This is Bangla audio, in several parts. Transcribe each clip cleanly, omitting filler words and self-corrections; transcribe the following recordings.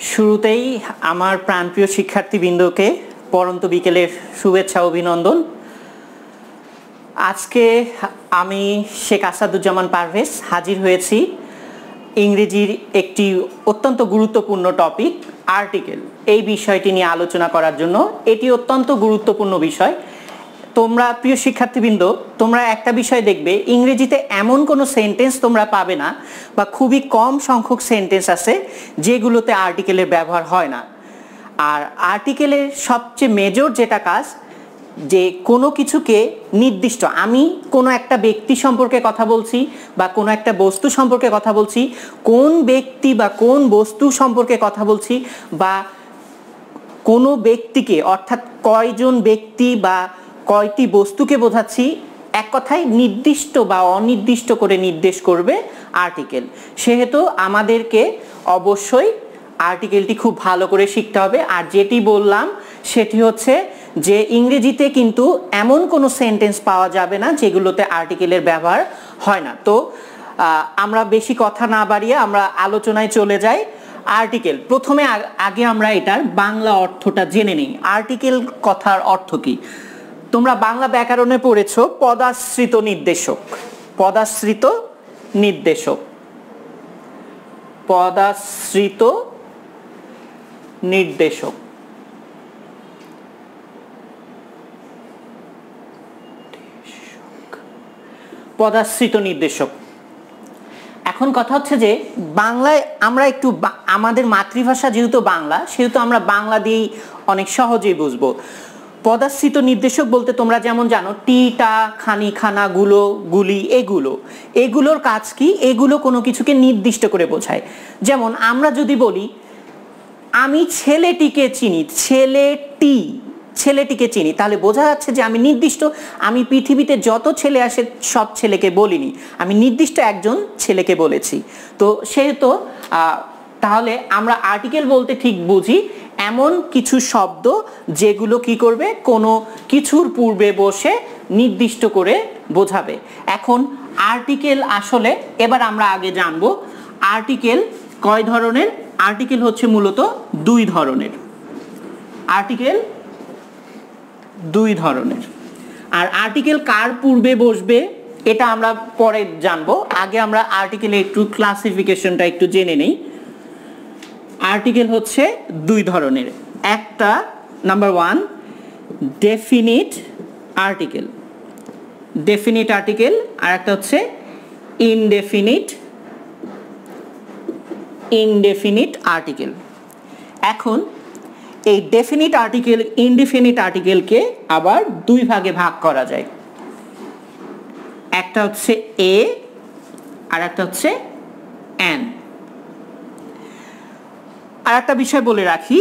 শুরুতেই আমার প্রাণপ্রিয় শিক্ষার্থীবৃন্দকে পরন্ত বিকেলের শুভেচ্ছা অভিনন্দন। আজকে আমি শেখ আসাদুজ্জামান পারভেজ হাজির হয়েছি ইংরেজির একটি অত্যন্ত গুরুত্বপূর্ণ টপিক আর্টিকেল এই বিষয়টি নিয়ে আলোচনা করার জন্য। এটি অত্যন্ত গুরুত্বপূর্ণ বিষয়। তোমরা প্রিয় শিক্ষার্থীবৃন্দ, তোমরা একটা বিষয় দেখবে, ইংরেজিতে এমন কোনো সেন্টেন্স তোমরা পাবে না বা খুবই কম সংখ্যক সেন্টেন্স আছে যেগুলোতে আর্টিকেলের ব্যবহার হয় না। আর আর্টিকেলের সবচেয়ে মেজর যেটা কাজ, যে কোনো কিছুকে নির্দিষ্ট, আমি কোনো একটা ব্যক্তি সম্পর্কে কথা বলছি বা কোনো একটা বস্তু সম্পর্কে কথা বলছি, কোন ব্যক্তি বা কোন বস্তু সম্পর্কে কথা বলছি বা কোনো ব্যক্তিকে অর্থাৎ কয়জন ব্যক্তি বা কয়টি বস্তুকে বোঝাচ্ছি, এক কথায় নির্দিষ্ট বা অনির্দিষ্ট করে নির্দেশ করবে আর্টিকেল। সেহেতু আমাদেরকে অবশ্যই আর্টিকেলটি খুব ভালো করে শিখতে হবে। আর যেটি বললাম সেটি হচ্ছে যে ইংরেজিতে কিন্তু এমন কোনো সেন্টেন্স পাওয়া যাবে না যেগুলোতে আর্টিকেলের ব্যবহার হয় না। তো আমরা বেশি কথা না বাড়িয়ে আমরা আলোচনায় চলে যাই। আর্টিকেল প্রথমে আগে আমরা এটার বাংলা অর্থটা জেনে নিই। আর্টিকেল কথার অর্থ কি? তোমরা বাংলা ব্যাকরণে পড়েছো পদাশ্রিত নির্দেশক। পদাশ্রিত নির্দেশক, পদাশ্রিত নির্দেশক। পদাশ্রিত নির্দেশক। এখন কথা হচ্ছে যে বাংলায় আমরা একটু আমাদের মাতৃভাষা যেহেতু বাংলা, সেহেতু আমরা বাংলা দিয়েই অনেক সহজেই বুঝবো। পদাশ্রিত নির্দেশক বলতে তোমরা যেমন জানো টি, টা, খানি, খানা, গুলো, গুলি, এগুলোর কাজ কি? এগুলো কোনো কিছুকে নির্দিষ্ট করে বোঝায়। যেমন আমরা যদি বলি আমি ছেলেটিকে চিনি, ছেলেটিকে চিনি, তাহলে বোঝা যাচ্ছে যে আমি নির্দিষ্ট, আমি পৃথিবীতে যত ছেলে আসে সব ছেলেকে বলিনি, আমি নির্দিষ্ট একজন ছেলেকে বলেছি। তো সেহেতু তাহলে আমরা আর্টিকেল বলতে ঠিক বুঝি এমন কিছু শব্দ যেগুলো কি করবে, কোনো কিছুর পূর্বে বসে নির্দিষ্ট করে বোঝাবে। এখন আর্টিকেল আসলে এবার আমরা আগে জানবো আর্টিকেল কয় ধরনের। আর্টিকেল হচ্ছে মূলত দুই ধরনের। আর্টিকেল দুই ধরনের। আর আর্টিকেল কার পূর্বে বসবে এটা আমরা পরে জানবো। আগে আমরা আর্টিকেলের একটু ক্লাসিফিকেশনটা একটু জেনে নেই। আর্টিকেল হচ্ছে দুই ধরনের। একটা number one, definite article. Definite article. আর একটা হচ্ছে ইনডেফিনিট আর্টিকেল। এখন এই ডেফিনিট আর্টিকেল, ইনডেফিনিট আর্টিকেলকে আবার দুই ভাগে ভাগ করা যায়। একটা হচ্ছে এ আর একটা হচ্ছে এন। আর একটা বিষয় বলে রাখি,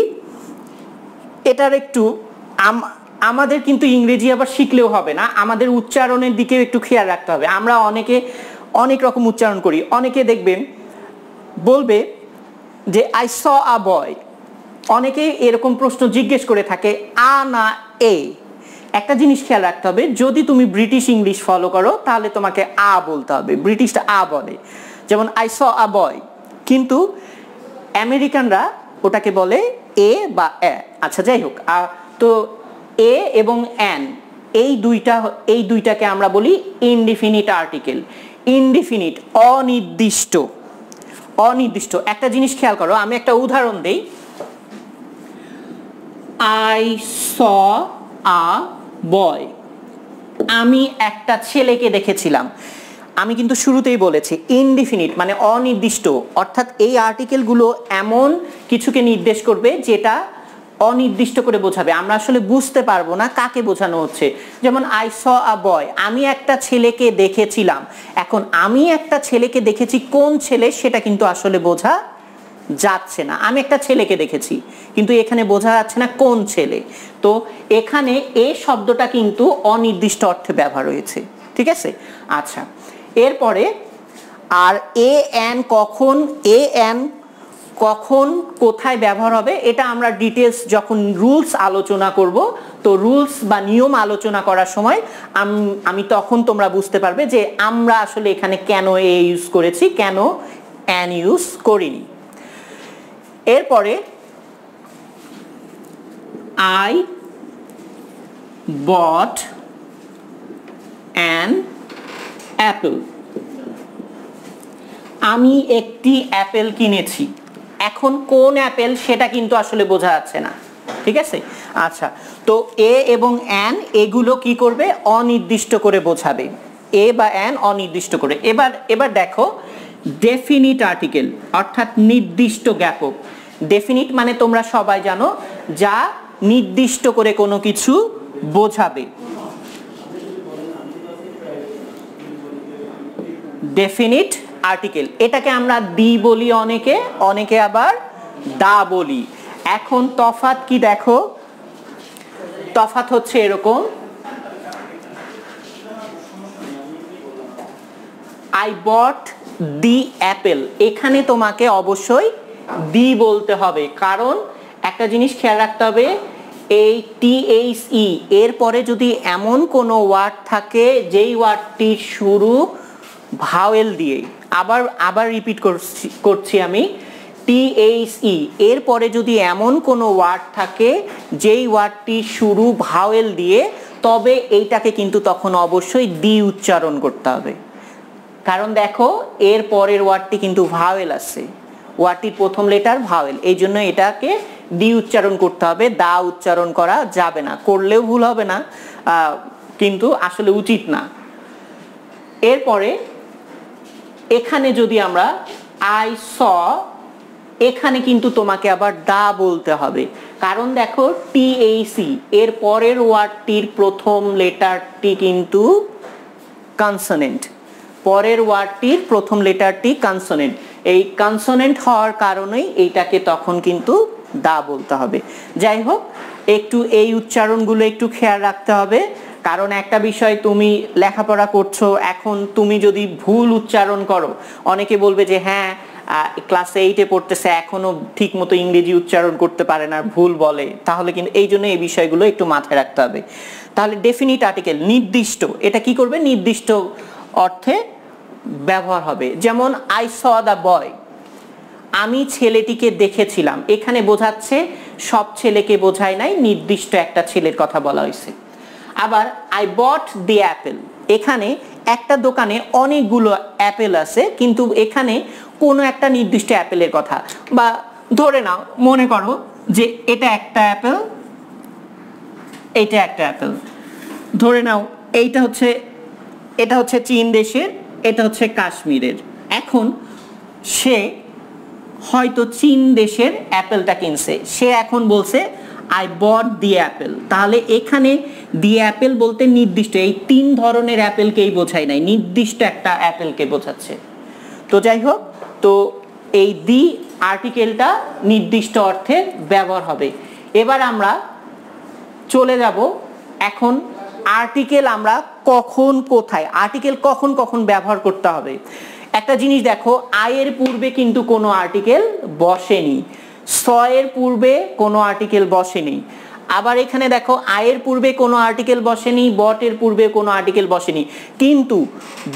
এটার একটু আমাদের কিন্তু ইংরেজি আবার শিখলেও হবে না, আমাদের উচ্চারণের দিকেও একটু খেয়াল রাখতে হবে। আমরা অনেকে অনেক রকম উচ্চারণ করি। অনেকে দেখবেন বলবে যে আই স আ বয়। অনেকে এরকম প্রশ্ন জিজ্ঞেস করে থাকে আ না এ। একটা জিনিস খেয়াল রাখতে হবে, যদি তুমি ব্রিটিশ ইংলিশ ফলো করো তাহলে তোমাকে আ বলতে হবে। ব্রিটিশটা আ বলে, যেমন আই স আ বয়, কিন্তু আমেরিকানরা ওটাকে বলে এ বা এ। আচ্ছা, যাই হোক। তো এ এবং এন এই দুইটাকে আমরা বলি ইনডিফিনিট আর্টিকেল। ইনডিফিনিট, অনির্দিষ্ট। অনির্দিষ্ট। একটা জিনিস খেয়াল করো, আমি একটা উদাহরণ দেই। আই স আ বয়, আমি একটা ছেলেকে দেখেছিলাম। আমি কিন্তু শুরুতেই বলেছি ইনডিফিনিট মানে অনির্দিষ্ট, অর্থাৎ এই আর্টিকেলগুলো এমন কিছুকে নির্দেশ করবে যেটা অনির্দিষ্ট করে বোঝাবে। আমরা আসলে বুঝতে পারবো না কাকে বোঝানো হচ্ছে। যেমন আই স আ বয়, আমি একটা ছেলেকে দেখেছিলাম। এখন আমি একটা ছেলেকে দেখেছি, কোন ছেলে সেটা কিন্তু আসলে বোঝা যাচ্ছে না। আমি একটা ছেলেকে দেখেছি কিন্তু এখানে বোঝা যাচ্ছে না কোন ছেলে। তো এখানে এ শব্দটা কিন্তু অনির্দিষ্ট অর্থে ব্যবহার হয়েছে। ঠিক আছে? আচ্ছা, এরপরে আর এ এন কখন কোথায় ব্যবহার হবে এটা আমরা ডিটেলস যখন রুলস আলোচনা করব, তো রুলস বা নিয়ম আলোচনা করার সময় আমি তখন তোমরা বুঝতে পারবে যে আমরা আসলে এখানে কেন এ ইউজ করেছি, কেন এন ইউজ করিনি। এরপরে I bought an apple. আমি একটি অ্যাপেল কিনেছি। এখন কোন অ্যাপেল সেটা কিন্তু আসলে বোঝা যাচ্ছে না, ঠিক আছে? আচ্ছা, তো এ এবং অ্যান এগুলো কি করবে? অনির্দিষ্ট করে বোঝাবে, এ বা অ্যান অনির্দিষ্ট করে। এবার দেখো ডেফিনিট আর্টিকেল অর্থাৎ নির্দিষ্ট জ্ঞাপক। ডেফিনিট মানে তোমরা সবাই জানো যা নির্দিষ্ট করে কোনো কিছু বোঝাবে। ডেফিনিট আর্টিকেল, এটাকে আমরা দি বলি, অনেকে আবার দা বলি। এখন তফাৎ কি দেখো, তফাৎ হচ্ছে এরকম, I bought the apple। এখানে তোমাকে অবশ্যই দি বলতে হবে, কারণ একটা জিনিস খেয়াল রাখতে হবে, এই THE এর পরে যদি এমন কোনো ওয়ার্ড থাকে যেই ওয়ার্ডটির শুরু ভাওয়েল দিয়ে, আবার রিপিট করছি আমি, THE এর পরে যদি এমন কোনো ওয়ার্ড থাকে যেই ওয়ার্ডটির শুরু ভাওয়েল দিয়ে, তবে এইটাকে কিন্তু তখন অবশ্যই দি উচ্চারণ করতে হবে। কারণ দেখো এর পরের ওয়ার্ডটি কিন্তু ভাওয়েল আছে, ওয়ার্ডটির প্রথম লেটার ভাওয়েল, এই জন্য এটাকে দি উচ্চারণ করতে হবে, দা উচ্চারণ করা যাবে না। করলেও ভুল হবে না, কিন্তু আসলে উচিত না। এরপরে এখানে যদি আমরা I saw, এখানে কিন্তু তোমাকে আবার দা বলতে হবে, কারণ দেখো THE এর পরের ওয়ার্ডটির প্রথম লেটারটি কিন্তু কনসোনেন্ট, পরের ওয়ার্ডটির প্রথম লেটারটি কনসোনেন্ট। এই কনসোনেন্ট হওয়ার কারণেই এইটাকে তখন কিন্তু দা বলতে হবে। যাই হোক, একটু এই উচ্চারণগুলো একটু খেয়াল রাখতে হবে, কারণ একটা বিষয় তুমি লেখাপড়া করছো, এখন তুমি যদি ভুল উচ্চারণ করো, অনেকে বলবে যে হ্যাঁ ক্লাস 8-এ পড়তেছে এখনো ঠিক মতো ইংরেজি উচ্চারণ করতে পারে না, ভুল বলে, তাহলে কিন্তু এই জন্য এই বিষয়গুলো একটু মাথায় রাখতে হবে। তাহলে ডেফিনিট আর্টিকেল নির্দিষ্ট, এটা কি করবে? নির্দিষ্ট অর্থে ব্যবহার হবে। যেমন I saw the boy, আমি ছেলেটিকে দেখেছিলাম, এখানে বোঝাচ্ছে সব ছেলেকে বোঝায় নাই, নির্দিষ্ট একটা ছেলের কথা বলা হয়েছে। আবার I bought the apple, এখানে একটা দোকানে অনেকগুলো অ্যাপেল আছে, কিন্তু এখানে কোনো একটা নির্দিষ্ট অ্যাপেলের কথা, বা ধরে নাও মনে করো যে এটা একটা অ্যাপেল, এইটা একটা অ্যাপেল, ধরে নাও এটা হচ্ছে চীন দেশের, এটা হচ্ছে কাশ্মীরের। এখন সে হয়তো চীন দেশের অ্যাপেলটা কিনছে, সে এখন বলছে I bought the apple, তাহলে এখানে দি অ্যাপেল বলতে নির্দিষ্ট এই 3 ধরনের অ্যাপেলকেই বোঝায় নাই, নির্দিষ্ট একটা অ্যাপেলকে বোঝাচ্ছে। তো যাই হোক, তো এই দি আর্টিকেলটা নির্দিষ্ট অর্থে ব্যবহার হবে। এবার আমরা চলে যাব এখন আর্টিকেল আমরা কখন কোথায়, আর্টিকেল কখন কখন ব্যবহার করতে হবে। একটা জিনিস দেখো, আয়ের পূর্বে কিন্তু কোনো আর্টিকেল বসেনি, এর পূর্বে কোনো আর্টিকেল বসেনি। আবার এখানে দেখো আয়ের পূর্বে কোনো আর্টিকেল বসেনি, বটের পূর্বে কোনো আর্টিকেল বসেনি, কিন্তু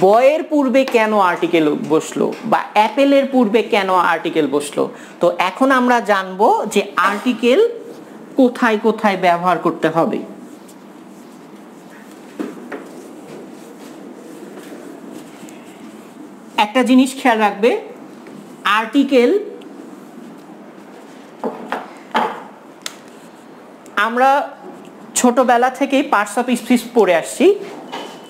বয়ের পূর্বে কেন আর্টিকেল বসলো, বা অ্যাপেলের পূর্বে কেন আর্টিকেল বসলো। তো এখন আমরা জানবো যে আর্টিকেল কোথায় কোথায় ব্যবহার করতে হবে। একটা জিনিস খেয়াল রাখবে, আর্টিকেল আমরা ছোটবেলা থেকেই পার্টস অফ স্পিচ পড়ে আসছি।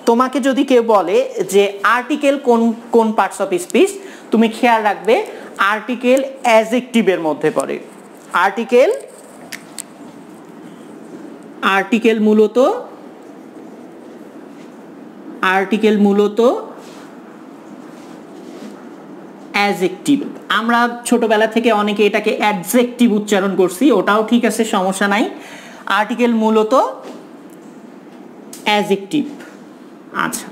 তোমাকে যদি কেউ বলে যে আর্টিকেল কোন কোন পার্টস অফ স্পিচ, তুমি খেয়াল রাখবে আর্টিকেল অ্যাডজেক্টিভের মধ্যে পড়ে। আর্টিকেল মূলত অ্যাডজেক্টিভ। আমরা ছোটবেলা থেকে অনেকে এটাকে অ্যাডজেক্টিভ উচ্চারণ করছি, ওটাও ঠিক আছে, সমস্যা নাই। আর্টিকেল মূলত অ্যাডজেক্টিভ। আচ্ছা,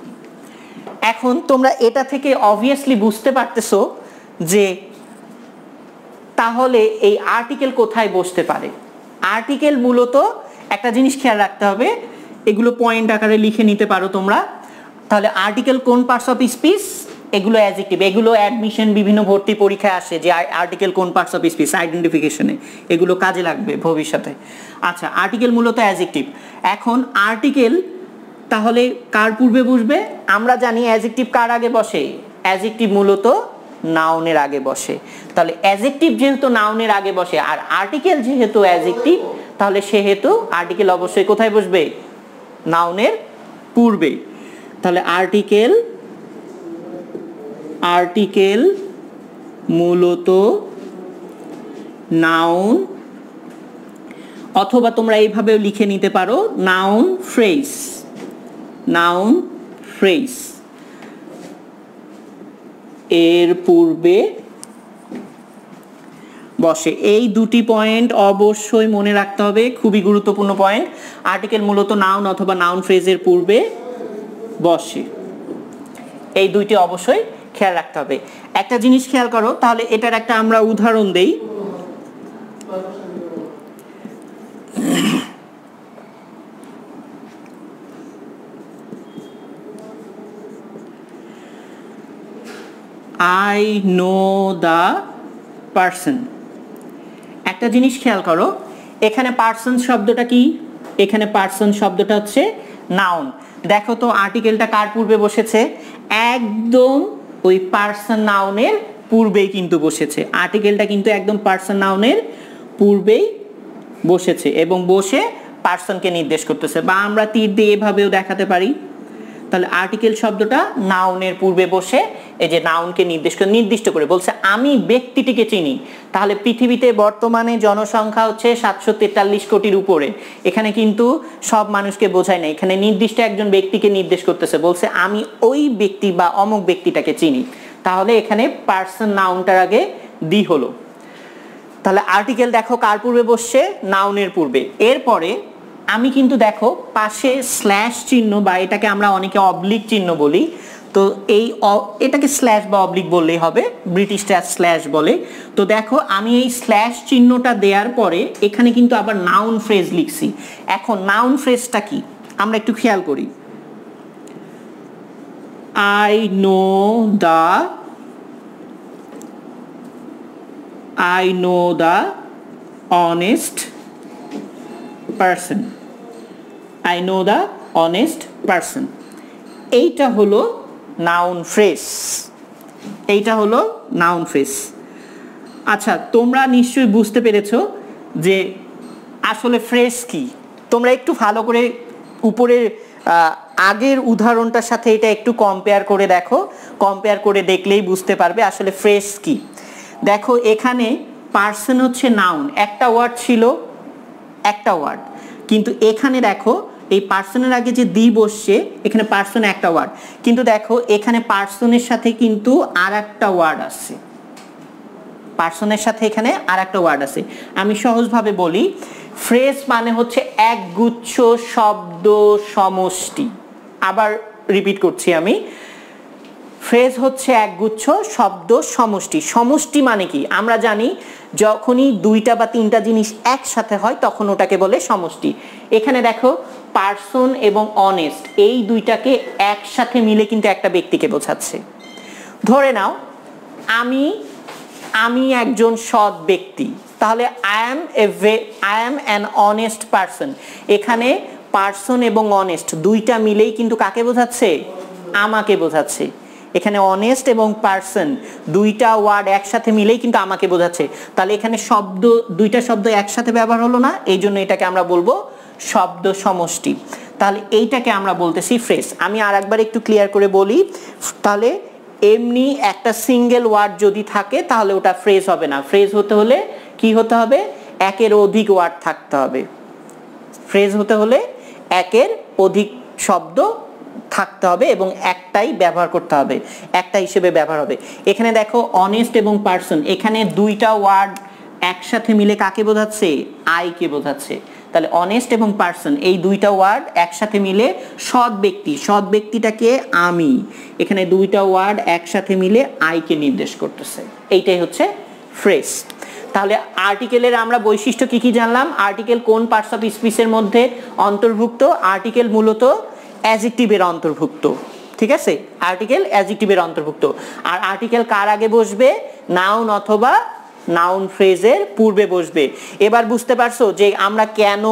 এখন তোমরা এটা থেকে অবভিয়াসলি বুঝতে পারতেছো যে তাহলে এই আর্টিকেল কোথায় বসতে পারে। আর্টিকেল মূলত একটা জিনিস খেয়াল রাখতে হবে, এগুলো পয়েন্ট আকারে লিখে নিতে পারো তোমরা। তাহলে আর্টিকেল কোন পার্টস অফ স্পিচ, এগুলো অ্যাডজেক্টিভ, এগুলো অ্যাডমিশন বিভিন্ন ভর্তি পরীক্ষায় আসে যে আর্টিকেল কোন পার্টস অফ স্পিচ আইডেন্টিফিকেশনে, এগুলো কাজে লাগবে ভবিষ্যতে। আচ্ছা, আর্টিকেল মূলত অ্যাডজেক্টিভ। এখন আর্টিকেল তাহলে কার পূর্বে বসবে? আমরা জানি অ্যাডজেক্টিভ কার আগে বসে? অ্যাডজেক্টিভ মূলত নাউনের আগে বসে। তাহলে অ্যাডজেক্টিভ যেহেতু নাউনের আগে বসে আর আর্টিকেল যেহেতু অ্যাডজেক্টিভ, তাহলে সেহেতু আর্টিকেল অবশ্যই কোথায় বসবে? নাউনের পূর্বে। তাহলে আর্টিকেল মূলত নাউন, অথবা তোমরা এইভাবেও লিখে নিতে পারো নাউন ফ্রেজ এর পূর্বে বসে। এই দুটি পয়েন্ট অবশ্যই মনে রাখতে হবে, খুবই গুরুত্বপূর্ণ পয়েন্ট। আর্টিকেল মূলত নাউন অথবা নাউন ফ্রেজের পূর্বে বসে, এই দুইটি অবশ্যই খেয়াল রাখতে হবে। একটা জিনিস খেয়াল করো, তাহলে এটার একটা আমরা উদাহরণ দেই। I know the person। একটা জিনিস খেয়াল করো, এখানে পারসন শব্দটা কি? এখানে পারসন শব্দটা হচ্ছে নাউন। দেখো তো আর্টিকেলটা কার পূর্বে বসেছে? একদম ওই পারসন নাউনের পূর্বেই কিন্তু বসেছে। আর্টিকেলটা কিন্তু একদম পারসন নাউনের পূর্বেই বসেছে এবং বসে পারসনকে নির্দেশ করতেছে, বা আমরা তীর দিয়ে এভাবেও দেখাতে পারি। তাহলে আর্টিকেল শব্দটা নাউনের পূর্বে বসে এই যে নাউনকে নির্দিষ্ট করে বলছে আমি ব্যক্তিটিকে চিনি। তাহলে পৃথিবীতে বর্তমানে জনসংখ্যা হচ্ছে 743 কোটির উপরে। এখানে কিন্তু সব মানুষকে বোঝায় না, এখানে নির্দিষ্ট একজন ব্যক্তিকে নির্দেশ করতেছে, বলছে আমি ওই ব্যক্তি বা অমুক ব্যক্তিটাকে চিনি। তাহলে এখানে পারসন নাউনটার আগে দি হলো। তাহলে আর্টিকেল দেখো কার পূর্বে বসছে? নাউনের পূর্বে। এরপরে আমি কিন্তু দেখো পাশে স্ল্যাশ চিহ্ন, বা এটাকে আমরা অনেকে অবলিক চিহ্ন বলি, তো এটাকে স্ল্যাশ বা অবলিক বললেই হবে, ব্রিটিশরা স্ল্যাশ বলে। তো দেখো আমি এই স্ল্যাশ চিহ্নটা দেওয়ার পরে এখানে কিন্তু আবার নাউন ফ্রেজ লিখছি। এখন নাউন ফ্রেজটা কি আমরা একটু খেয়াল করি। I know the honest person। এইটা হলো নাউন ফ্রেজ। আচ্ছা, তোমরা নিশ্চয়ই বুঝতে পেরেছো যে আসলে ফ্রেজ কি। তোমরা একটু ভালো করে উপরের আগের উদাহরণটার সাথে এটা একটু কম্পেয়ার করে দেখো, কম্পেয়ার করে দেখলেই বুঝতে পারবে আসলে ফ্রেজ কি। দেখো এখানে পারসন হচ্ছে নাউন, একটা ওয়ার্ড ছিল, একটা ওয়ার্ড, কিন্তু এখানে দেখো এই পারসনের আগে যে দি বসছে, এখানে পারসন একটা ওয়ার্ড, কিন্তু দেখো এখানে পারসনের সাথে কিন্তু আর একটা ওয়ার্ড আছে, পারসনের সাথে এখানে আর একটা ওয়ার্ড আছে। আমি সহজভাবে বলি, ফ্রেজ মানে হচ্ছে একগুচ্ছ শব্দ সমষ্টি। আবার রিপিট করছি আমি, ফ্রেজ হচ্ছে একগুচ্ছ শব্দ সমষ্টি। সমষ্টি মানে কি? আমরা জানি যখনই দুইটা বা তিনটা জিনিস একসাথে হয় তখন ওটাকে বলে সমষ্টি। এখানে দেখো পারসন এবং অনেস্ট, এই দুইটাকে একসাথে মিলে কিন্তু একটা ব্যক্তিকে বোঝাচ্ছে। ধরে নাও আমি একজন সৎ ব্যক্তি, তাহলে I am an honest person. এখানে পারসন এবং অনেস্ট দুইটা মিলেই কিন্তু কাকে বোঝাচ্ছে? আমাকে বোঝাচ্ছে। এখানে অনেস্ট এবং পারসন দুইটা ওয়ার্ড একসাথে মিলেই কিন্তু আমাকে বোঝাচ্ছে। তাহলে এখানে দুইটা শব্দ একসাথে ব্যবহার হলো না, এই জন্য এটাকে আমরা বলবো শব্দ সমষ্টি। তাহলে এইটাকে আমরা বলতেছি ফ্রেজ। আমি আর একবার একটু ক্লিয়ার করে বলি, তাহলে এমনি একটা সিঙ্গেল ওয়ার্ড যদি থাকে তাহলে ওটা ফ্রেজ হবে না। ফ্রেজ হতে হলে কি হতে হবে? একের অধিক ওয়ার্ড থাকতে হবে। ফ্রেজ হতে হলে একের অধিক শব্দ থাকতে হবে এবং একটাই ব্যবহার করতে হবে, একটা হিসেবে ব্যবহার হবে। এখানে দেখো অনেস্ট এবং পারসন, এখানে দুইটা ওয়ার্ড একসাথে মিলে কাকে বোঝাচ্ছে? আইকে বোঝাচ্ছে। তাহলে অনেস্ট এবং পারসন এই দুইটা ওয়ার্ড একসাথে মিলে সৎ ব্যক্তি, সৎ ব্যক্তিটাকে আমি, এখানে দুইটা ওয়ার্ড একসাথে মিলে আইকে নির্দেশ করতেছে। এইটাই হচ্ছে ফ্রেজ। তাহলে আর্টিকেলের আমরা বৈশিষ্ট্য কি কি জানলাম? আর্টিকেল কোন পার্টস অফ স্পিচের মধ্যে অন্তর্ভুক্ত? আর্টিকেল মূলত অ্যাডজেক্টিভের অন্তর্ভুক্ত, ঠিক আছে, আর্টিকেল অ্যাডজেক্টিভের অন্তর্ভুক্ত। আর আর্টিকেল কার আগে বসবে? নাউন অথবা নাউন ফ্রেজের পূর্বে বসবে। এবার বুঝতে পারছো যে আমরা কেন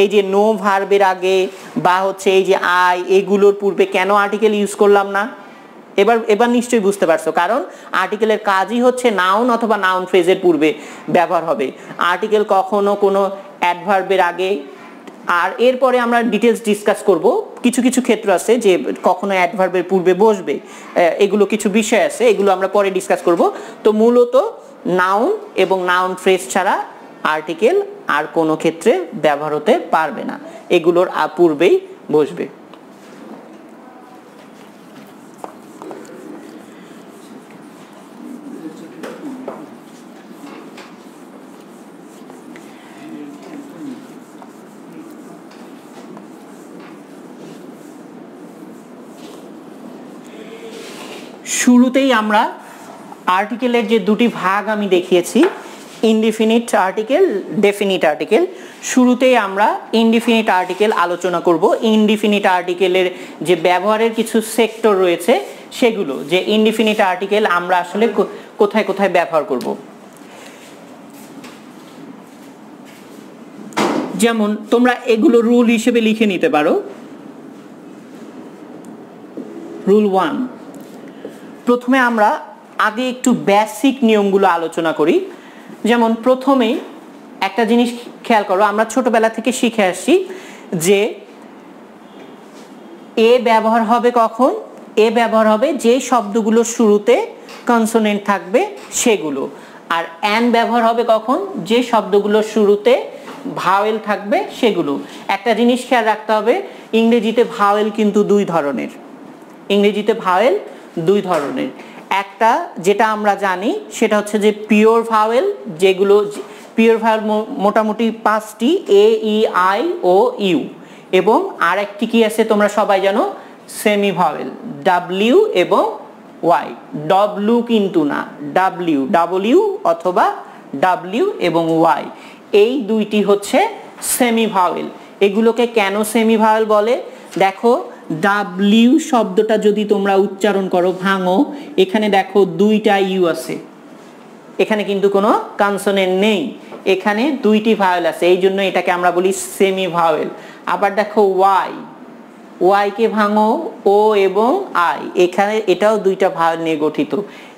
এই যে নো ভার্বের আগে বা হচ্ছে এই যে আই এগুলোর পূর্বে কেন আর্টিকেল ইউজ করলাম না? এবার নিশ্চয়ই বুঝতে পারছো, কারণ আর্টিকেলের কাজই হচ্ছে নাউন অথবা নাউন ফ্রেজের পূর্বে ব্যবহার হবে। আর্টিকেল কখনো কোনো অ্যাডভার্বের আগে, আর এরপরে আমরা ডিটেলস ডিসকাস করব। কিছু কিছু ক্ষেত্র আছে যে কখনো অ্যাডভার্বের পূর্বে বসবে, এগুলো কিছু বিষয় আছে, এগুলো আমরা পরে ডিসকাস করব। তো মূলত নাউন এবং নাউন ফ্রেজ ছাড়া আর্টিকেল আর কোনো ক্ষেত্রে ব্যবহার হতে পারবে না, এগুলোর পূর্বেই বসবে। শুরুতেই আমরা আর্টিকেলের যে দুটি ভাগ আমি দেখিয়েছি, ইনডিফিনিট আর্টিকেল, ডেফিনিট আর্টিকেল, শুরুতেই আমরা ইনডিফিনিট আর্টিকেল আলোচনা করব। ইনডিফিনিট আর্টিকেলের যে ব্যবহারের কিছু সেক্টর রয়েছে সেগুলো, যে ইনডিফিনিট আর্টিকেল আমরা আসলে কোথায় কোথায় ব্যবহার করব। যেমন তোমরা এগুলো রুল হিসেবে লিখে নিতে পারো। রুল 1, প্রথমে আমরা আগে একটু বেসিক নিয়মগুলো আলোচনা করি। যেমন প্রথমে একটা জিনিস খেয়াল করো, আমরা ছোটবেলা থেকে শিখে আসছি যে এ ব্যবহার হবে কখন? এ ব্যবহার হবে যে শব্দগুলোর শুরুতে কনসোনেন্ট থাকবে সেগুলো। আর অ্যান ব্যবহার হবে কখন? যে শব্দগুলোর শুরুতে ভাওয়েল থাকবে সেগুলো। একটা জিনিস খেয়াল রাখতে হবে, ইংরেজিতে ভাওয়েল কিন্তু দুই ধরনের। ইংরেজিতে ভাওয়েল দুই ধরনের। একটা যেটা আমরা জানি সেটা হচ্ছে যে পিওর ভাওয়েল, যেগুলো পিওর ভাওয়েল মোটামুটি 5টি, এ, ই, আই, ও, ইউ। এবং আরেকটি কি আছে তোমরা সবাই জানো, সেমি ভাওয়েল, ডাব্লিউ এবং ওয়াই। ডব্লিউ কিন্তু না, ডাব্লিউ, ডাব্লিউ অথবা ডাব্লিউ এবং ওয়াই, এই দুইটি হচ্ছে সেমি ভাওয়েল। এগুলোকে কেন সেমি ভাওয়েল বলে? দেখো, ডাব্লিউ শব্দটা যদি তোমরা উচ্চারণ করো, ভাঙো, এখানে দেখো দুইটা ইউ আছে, এখানে কিন্তু কোনো কনসোনেন্ট নেই, এখানে দুইটি ভাওয়েল আছে, এই জন্য এটাকে আমরা বলি সেমি ভাওয়েল। আবার দেখো ওয়াই, ওয়াই কে ভাঙো, ও এবং আই, এখানে এটাও দুইটা ভাওয়েল নিয়ে গঠিত,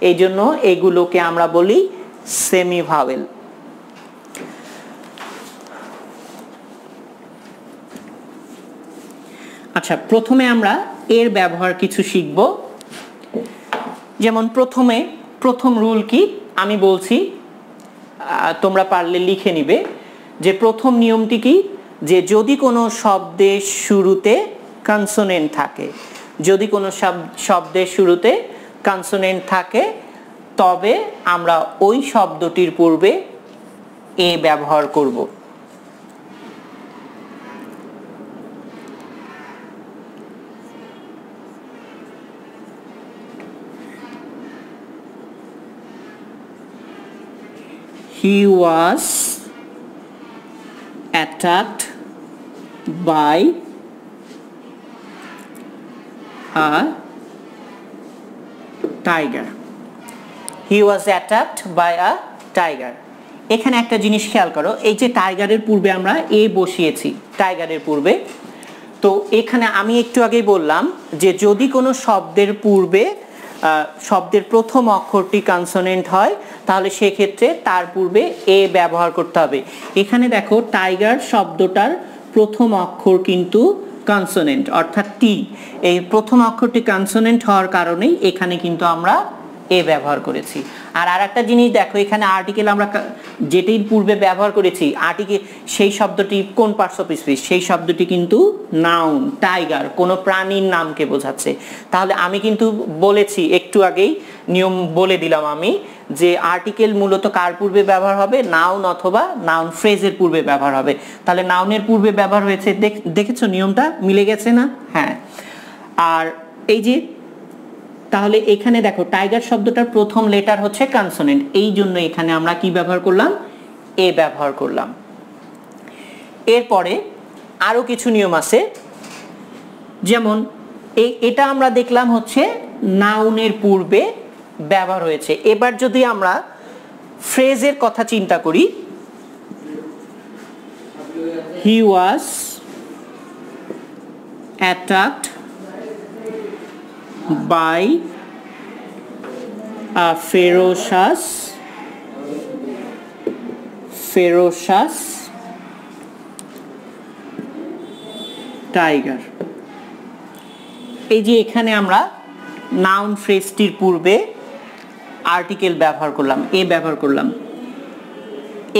এই জন্য এগুলোকে আমরা বলি সেমি ভাওয়েল। আচ্ছা, প্রথমে আমরা এর ব্যবহার কিছু শিখব। যেমন প্রথম রুল কি আমি বলছি, তোমরা পারলে লিখে নিবে। যে প্রথম নিয়মটি কি, যে যদি কোনো শব্দের শুরুতে কনসোনেন্ট থাকে, যদি কোনো শব্দের শুরুতে কনসোনেন্ট থাকে, তবে আমরা ওই শব্দটির পূর্বে এ ব্যবহার করব। He was attacked by a tiger. He was attacked by a tiger. এখানে একটা জিনিস খেয়াল করো, এই যে টাইগারের পূর্বে আমরা এ বসিয়েছি, টাইগারের পূর্বে। তো এখানে আমি একটু আগেই বললাম যে যদি কোনো শব্দের পূর্বে শব্দের প্রথম অক্ষরটি কনসোনেন্ট হয়, তাহলে সেক্ষেত্রে তার পূর্বে এ ব্যবহার করতে হবে। এখানে দেখো, টাইগার শব্দটার প্রথম অক্ষর কিন্তু কনসোনেন্ট, অর্থাৎ টি। এই প্রথম অক্ষরটি কনসোনেন্ট হওয়ার কারণেই এখানে কিন্তু আমরা এ ব্যবহার করেছি। আর আরেকটা জিনিস দেখো, এখানে আর্টিকেল আমরা যেটির পূর্বে ব্যবহার করেছি, আর্টিকেল সেই শব্দটি কোন পার্টস অফ স্পিচ? সেই শব্দটি কিন্তু নাউন, টাইগার, কোনো প্রাণীর নামকে বোঝাচ্ছে। তাহলে আমি কিন্তু বলেছি একটু আগেই, নিয়ম বলে দিলাম আমি, যে আর্টিকেল মূলত কার পূর্বে ব্যবহার হবে? নাউন অথবা নাউন ফ্রেজের পূর্বে ব্যবহার হবে। তাহলে নাউনের পূর্বে ব্যবহার হয়েছে, দেখেছো নিয়মটা মিলে গেছে না? হ্যাঁ। আর এই যে, তাহলে এখানে দেখো, টাইগার শব্দটার প্রথম লেটার হচ্ছে কনসোনেন্ট, এই জন্য এখানে আমরা কি ব্যবহার করলাম? এ ব্যবহার করলাম। এরপরে আরো কিছু নিয়ম আছে। যেমন এটা আমরা দেখলাম হচ্ছে নাউনের পূর্বে ব্যবহার হয়েছে। এবার যদি আমরা ফ্রেজের কথা চিন্তা করি, he was attacked by a ferocious tiger. এই যে এখানে আমরা নাউন ফ্রেজটির পূর্বে আর্টিকেল ব্যবহার করলাম, ব্যবহার করলাম।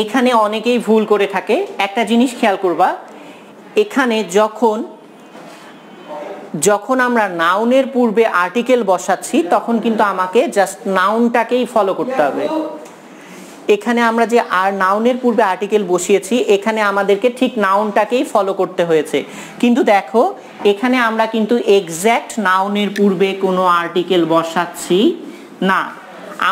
এখানে অনেকেই ভুল করে থাকে। একটা জিনিস খেয়াল করবা, এখানে যখন আমরা নাউনের পূর্বে আর্টিকেল বসাচ্ছি তখন কিন্তু আমাকে জাস্ট নাউনটাকেই ফলো করতে হবে। এখানে আমরা যে নাউনের পূর্বে আর্টিকেল বসিয়েছি, এখানে আমাদেরকে ঠিক নাউনটাকেই ফলো করতে হয়েছে। কিন্তু দেখো এখানে আমরা কিন্তু এক্স্যাক্ট নাউনের পূর্বে কোনো আর্টিকেল বসাচ্ছি না।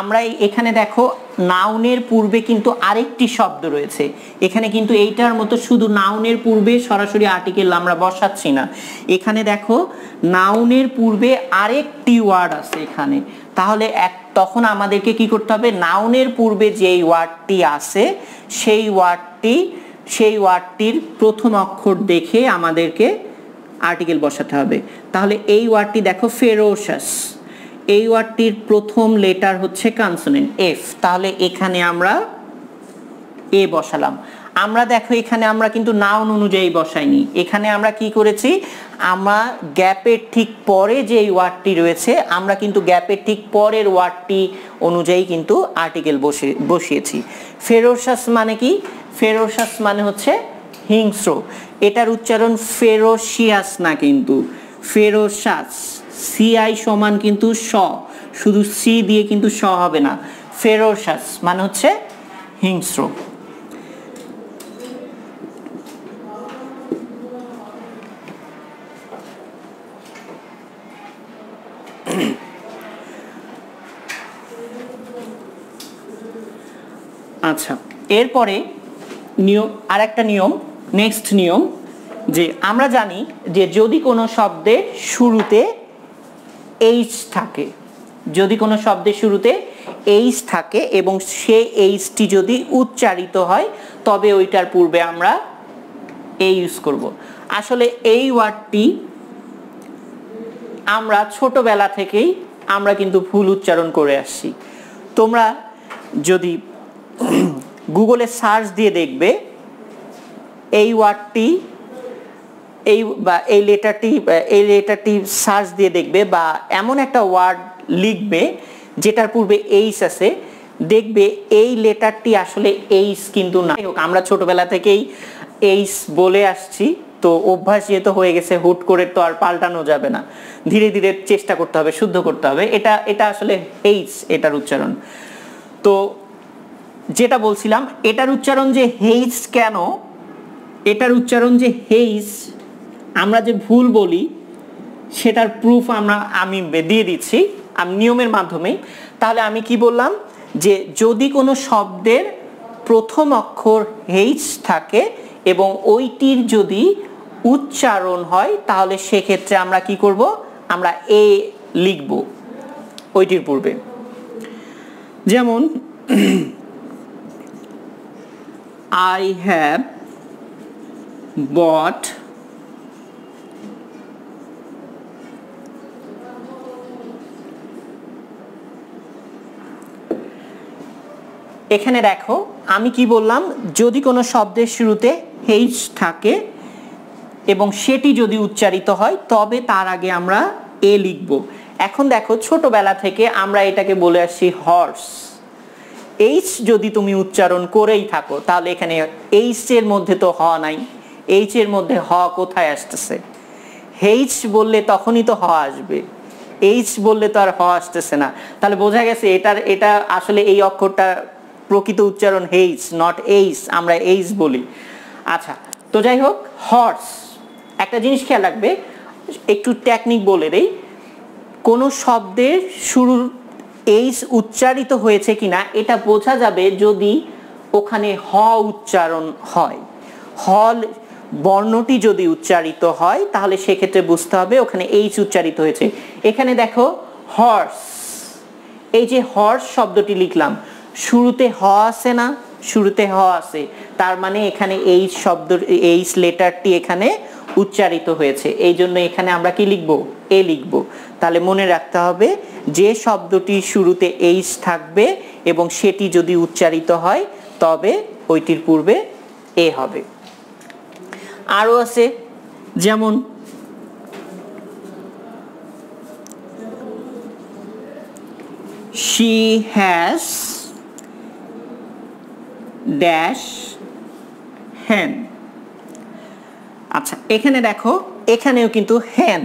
আমরা এখানে দেখো নাউনের পূর্বে কিন্তু আরেকটি শব্দ রয়েছে, এখানে কিন্তু এইটার মতো শুধু নাউনের পূর্বে সরাসরি আর্টিকেল আমরা বসাচ্ছি না। এখানে দেখো নাউনের পূর্বে আরেকটি ওয়ার্ড আছে এখানে। তাহলে তখন আমাদেরকে কি করতে হবে, নাউনের পূর্বে যেই ওয়ার্ডটি আছে সেই ওয়ার্ডটির প্রথম অক্ষর দেখে আমাদেরকে আর্টিকেল বসাতে হবে। তাহলে এই ওয়ার্ডটি দেখো ফেরোশাস, এই ওয়ার্ডটির প্রথম লেটার হচ্ছে কনসোনেন্ট এফ, তাহলে এখানে আমরা এ বসালাম। আমরা দেখো এখানে আমরা কিন্তু নাউন অনুযায়ী বসাইনি, এখানে আমরা কি করেছি, আমরা গ্যাপের ঠিক পরে যে ওয়ার্ডটি রয়েছে আমরা কিন্তু গ্যাপের ঠিক পরের ওয়ার্ডটি অনুযায়ী কিন্তু আর্টিকেল বসিয়েছি। ফেরোশাস মানে কি, ফেরোশাস মানে হচ্ছে হিংস্র। এটার উচ্চারণ ফেরোশিয়াস না, কিন্তু ফেরোশাস, সিআই সমান কিন্তু স, শুধু সি দিয়ে কিন্তু স হবে না। ফেরোশাস মানে হচ্ছে হিংস্র। আচ্ছা, এরপরে নিয়ম, আরেকটা নিয়ম, নেক্সট নিয়ম, যে আমরা জানি যে যদি কোনো শব্দের শুরুতে এইচ থাকে, যদি কোনো শব্দের শুরুতে এইচ থাকে এবং সেই এইচটি যদি উচ্চারিত হয় তবে ওইটার পূর্বে আমরা এ ইউজ করব। আসলে এই ওয়ার্ডটি আমরা ছোটবেলা থেকেই আমরা কিন্তু ভুল উচ্চারণ করে আসছি। তোমরা যদি গুগলে সার্চ দিয়ে দেখবে এই ওয়ার্ডটি, এই লেটারটি সার্চ দিয়ে দেখবে, বা এমন একটা ওয়ার্ড লিখবে যেটার পূর্বে এইচ আছে, দেখবে এই লেটারটি আসলে এইচ কিন্তু না। আমরা ছোটবেলা থেকেই এইচ বলে আসছি, তো অভ্যাস যেহেতু হয়ে গেছে, হুট করে তো আর পাল্টানো যাবে না, ধীরে ধীরে চেষ্টা করতে হবে, শুদ্ধ করতে হবে। এটা আসলে এইচ, এটার উচ্চারণ। তো যেটা বলছিলাম, এটার উচ্চারণ যে হেইস, কেন এটার উচ্চারণ যে হেইস আমরা যে ভুল বলি সেটার প্রুফ আমি দিয়ে দিচ্ছি নিয়মের মাধ্যমে। তাহলে আমি কি বললাম, যে যদি কোনো শব্দের প্রথম অক্ষর হেইস থাকে এবং ওইটির যদি উচ্চারণ হয় তাহলে সেক্ষেত্রে আমরা কি করব, আমরা এ লিখব ওইটির পূর্বে। যেমন I have bought এখানে দেখো আমি কি বললাম, যদি কোনো শব্দের শুরুতে এইচ থাকে এবং সেটি যদি উচ্চারিত হয় তবে তার আগে আমরা এ লিখব। এখন দেখো ছোটবেলা থেকে আমরা এটাকে বলে আসছি হর্স। এইচ যদি তুমি উচ্চারণ করেই থাকো তাহলে এখানে এইচ এর মধ্যে তো হ নাই, এইচ এর মধ্যে হ কোথায় আসতেছে? এইচ বললে তখনই তো হ আসবে, এইচ বললে তো আর হ আসতেছে না। তাহলে বোঝা গেছে এটা আসলে এই অক্ষরটা প্রকৃত উচ্চারণ এইচ, নট এইচ, আমরা এইচ বলি। আচ্ছা, তো যাই হোক, হর্স, একটা জিনিস খেয়াল রাখবে, একটু টেকনিক বলে দেই, কোনো শব্দের শুরুর এইচ উচ্চারিত হয়েছে কিনা এটা বোঝা যাবে যদি ওখানে হ উচ্চারণ হয়। হ বর্ণটি যদি উচ্চারিত হয় তাহলে সেক্ষেত্রে বুঝতে হবে ওখানে এইচ উচ্চারিত হয়েছে। এখানে দেখো হর্স, এই যে হর্স শব্দটি লিখলাম, শুরুতে হ আছে না, শুরুতে হ আছে, তার মানে এখানে এইচ শব্দ, এইচ লেটারটি এখানে উচ্চারিত হয়েছে, এই জন্য এখানে আমরা কি লিখব, এ লিখব। তাহলে মনে রাখতে হবে যে শব্দটি শুরুতে এইচ থাকবে এবং সেটি যদি উচ্চারিত হয় তবে ওইটির পূর্বে এ হবে। আরো আছে, যেমন she has ড্যাশ hen। আচ্ছা এখানে দেখো, এখানেও কিন্তু hen,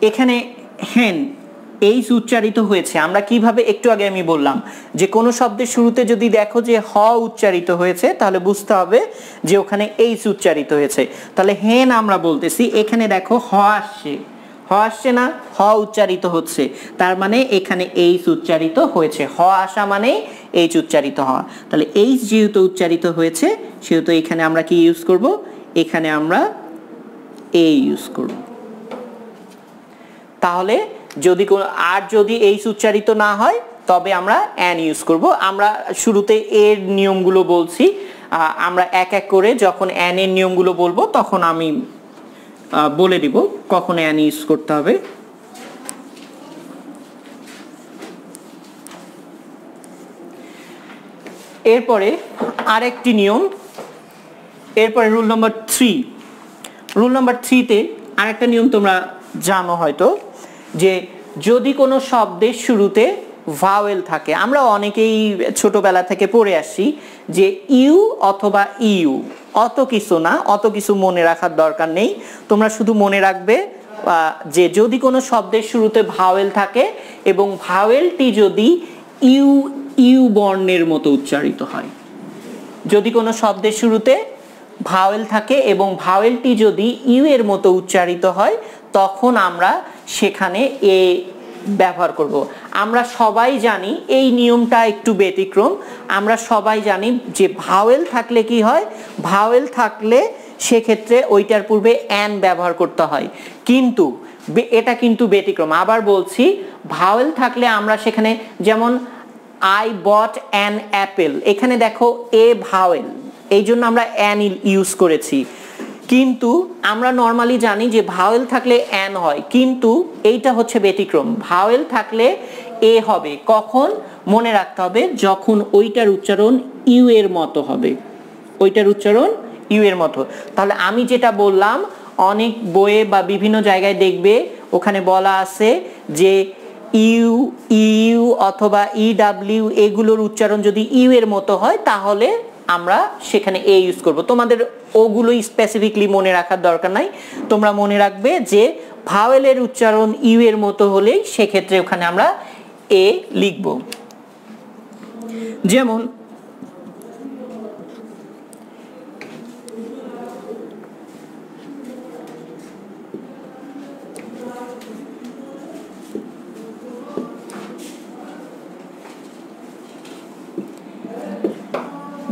এখানে hen এইচ উচ্চারিত হয়েছে। আমরা কিভাবে, একটু আগে আমি বললাম যে কোনো শব্দের শুরুতে যদি দেখো যে হ উচ্চারিত হয়েছে তাহলে বুঝতে হবে যে ওখানে এইচ উচ্চারিত হয়েছে। তাহলে hen আমরা বলতেছি, এখানে দেখো হ আসছে, হ আসছে না, হ উচ্চারিত হচ্ছে, তার মানে এখানে এইচ উচ্চারিত হয়েছে। হ আসা মানে এইচ উচ্চারিত হওয়া। তাহলে এইচ যেহেতু উচ্চারিত হয়েছে সেহেতু এখানে আমরা কি ইউজ করব, এখানে আমরা এ ইউজ করব। তাহলে যদি আর যদি এইচ উচ্চারিত না হয় তবে আমরা অ্যান ইউজ করব। আমরা শুরুতে এর নিয়মগুলো বলছি, আমরা এক এক করে যখন অ্যান এর নিয়মগুলো বলবো তখন আমি বলে দিব কখন অ্যান ইউজ করতে হবে। এরপরে আরেকটি নিয়ম, এরপরে রুল নাম্বার 3। রুল নাম্বার 3-তে আরেকটা নিয়ম তোমরা জানো হয়তো, যে যদি কোনো শব্দের শুরুতে ভাওয়েল থাকে, আমরা অনেকেই ছোটবেলা থেকে পড়ে আসছি যে ইউ অথবা ইউ, অত কিছু না, অত কিছু মনে রাখার দরকার নেই। তোমরা শুধু মনে রাখবে যে যদি কোনো শব্দের শুরুতে ভাওয়েল থাকে এবং ভাওয়েলটি যদি ইউ ইউ বর্ণের মতো উচ্চারিত হয়, যদি কোনো শব্দের শুরুতে ভাওয়েল থাকে এবং ভাওয়েলটি যদি ইউ এর মতো উচ্চারিত হয় তখন আমরা সেখানে এ ব্যবহার করব। আমরা সবাই জানি এই নিয়মটা একটু ব্যতিক্রম, আমরা সবাই জানি যে ভাওয়েল থাকলে কি হয়, ভাওয়েল থাকলে সেক্ষেত্রে ওইটার পূর্বে অ্যান ব্যবহার করতে হয়, কিন্তু এটা কিন্তু ব্যতিক্রম। আবার বলছি, ভাওয়েল থাকলে আমরা সেখানে, যেমন আই বট অ্যান অ্যাপেল, এখানে দেখো এ ভাওয়েল, এই জন্য আমরা অ্যান ইউজ করেছি। কিন্তু আমরা নর্মালি জানি যে ভাওয়েল থাকলে অ্যান হয়, কিন্তু এইটা হচ্ছে ব্যতিক্রম। ভাওয়েল থাকলে এ হবে কখন, মনে রাখতে হবে যখন ওইটার উচ্চারণ ইউ এর মতো হবে, ওইটার উচ্চারণ ইউ এর মতো। তাহলে আমি যেটা বললাম, অনেক বইয়ে বা বিভিন্ন জায়গায় দেখবে ওখানে বলা আছে যে ইউ ইউ অথবা ইডাব্লিউ এগুলোর উচ্চারণ যদি ইউ এর মতো হয় তাহলে আমরা সেখানে এ ইউজ করব। তোমাদের ওগুলোই স্পেসিফিকলি মনে রাখার দরকার নাই, তোমরা মনে রাখবে যে ভাওয়েলের উচ্চারণ ইউ এর মতো হলেই সেক্ষেত্রে ওখানে আমরা এ লিখব। যেমন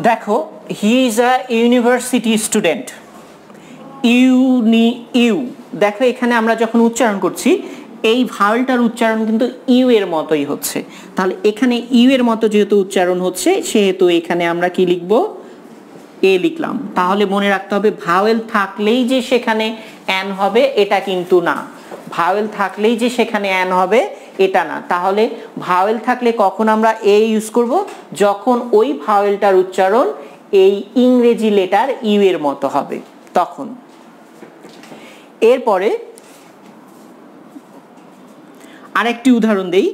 দেখো, he is a university student, you, দেখো এখানে আমরা যখন উচ্চারণ করছি এই ভাওয়েলটার উচ্চারণ কিন্তু ইউ এর মতোই হচ্ছে। তাহলে এখানে ইউ এর মতো যেহেতু উচ্চারণ হচ্ছে সেহেতু এখানে আমরা কি লিখব, এ লিখলাম। তাহলে মনে রাখতে হবে ভাওয়েল থাকলেই যে সেখানে অ্যান হবে এটা কিন্তু না, ভাওয়েল থাকলেই যে সেখানে অ্যান হবে এটা না। তাহলে ভাওয়েল থাকলে কখন আমরা এ ইউজ করব, যখন ওই ভাওয়েলটার উচ্চারণ এই ইংরেজি লেটার ইউ এর মতো হবে তখন। এরপরে আরেকটি উদাহরণ দেই,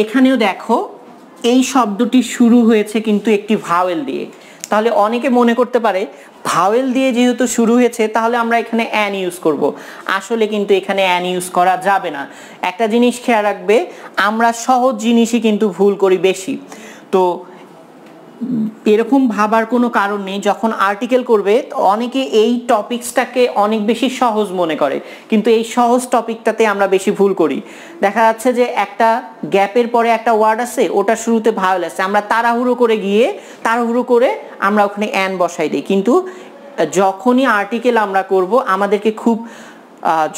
এখানেও দেখো এই শব্দটি শুরু হয়েছে কিন্তু একটি ভাওয়েল দিয়ে। তাহলে অনেকে মনে করতে পারে ভাওয়েল দিয়ে যেহেতু শুরু হয়েছে তাহলে আমরা এখানে অ্যান ইউজ করব। আসলে কিন্তু এখানে অ্যান ইউজ করা যাবে না। একটা জিনিস খেয়াল রাখবে, আমরা সহজ জিনিসই কিন্তু ভুল করি বেশি। তো এরকম ভাবার কোনো কারণ নেই। যখন আর্টিকেল করবে অনেকে এই টপিকসটাকে অনেক বেশি সহজ মনে করে, কিন্তু এই সহজ টপিকটাতে আমরা বেশি ভুল করি। দেখা যাচ্ছে যে একটা গ্যাপের পরে একটা ওয়ার্ড আছে, ওটা শুরুতে ভাওয়েল আছে, আমরা তাড়াহুড়ো করে আমরা ওখানে অ্যান বসাই দিই। কিন্তু যখনই আর্টিকেল আমরা করব আমাদেরকে খুব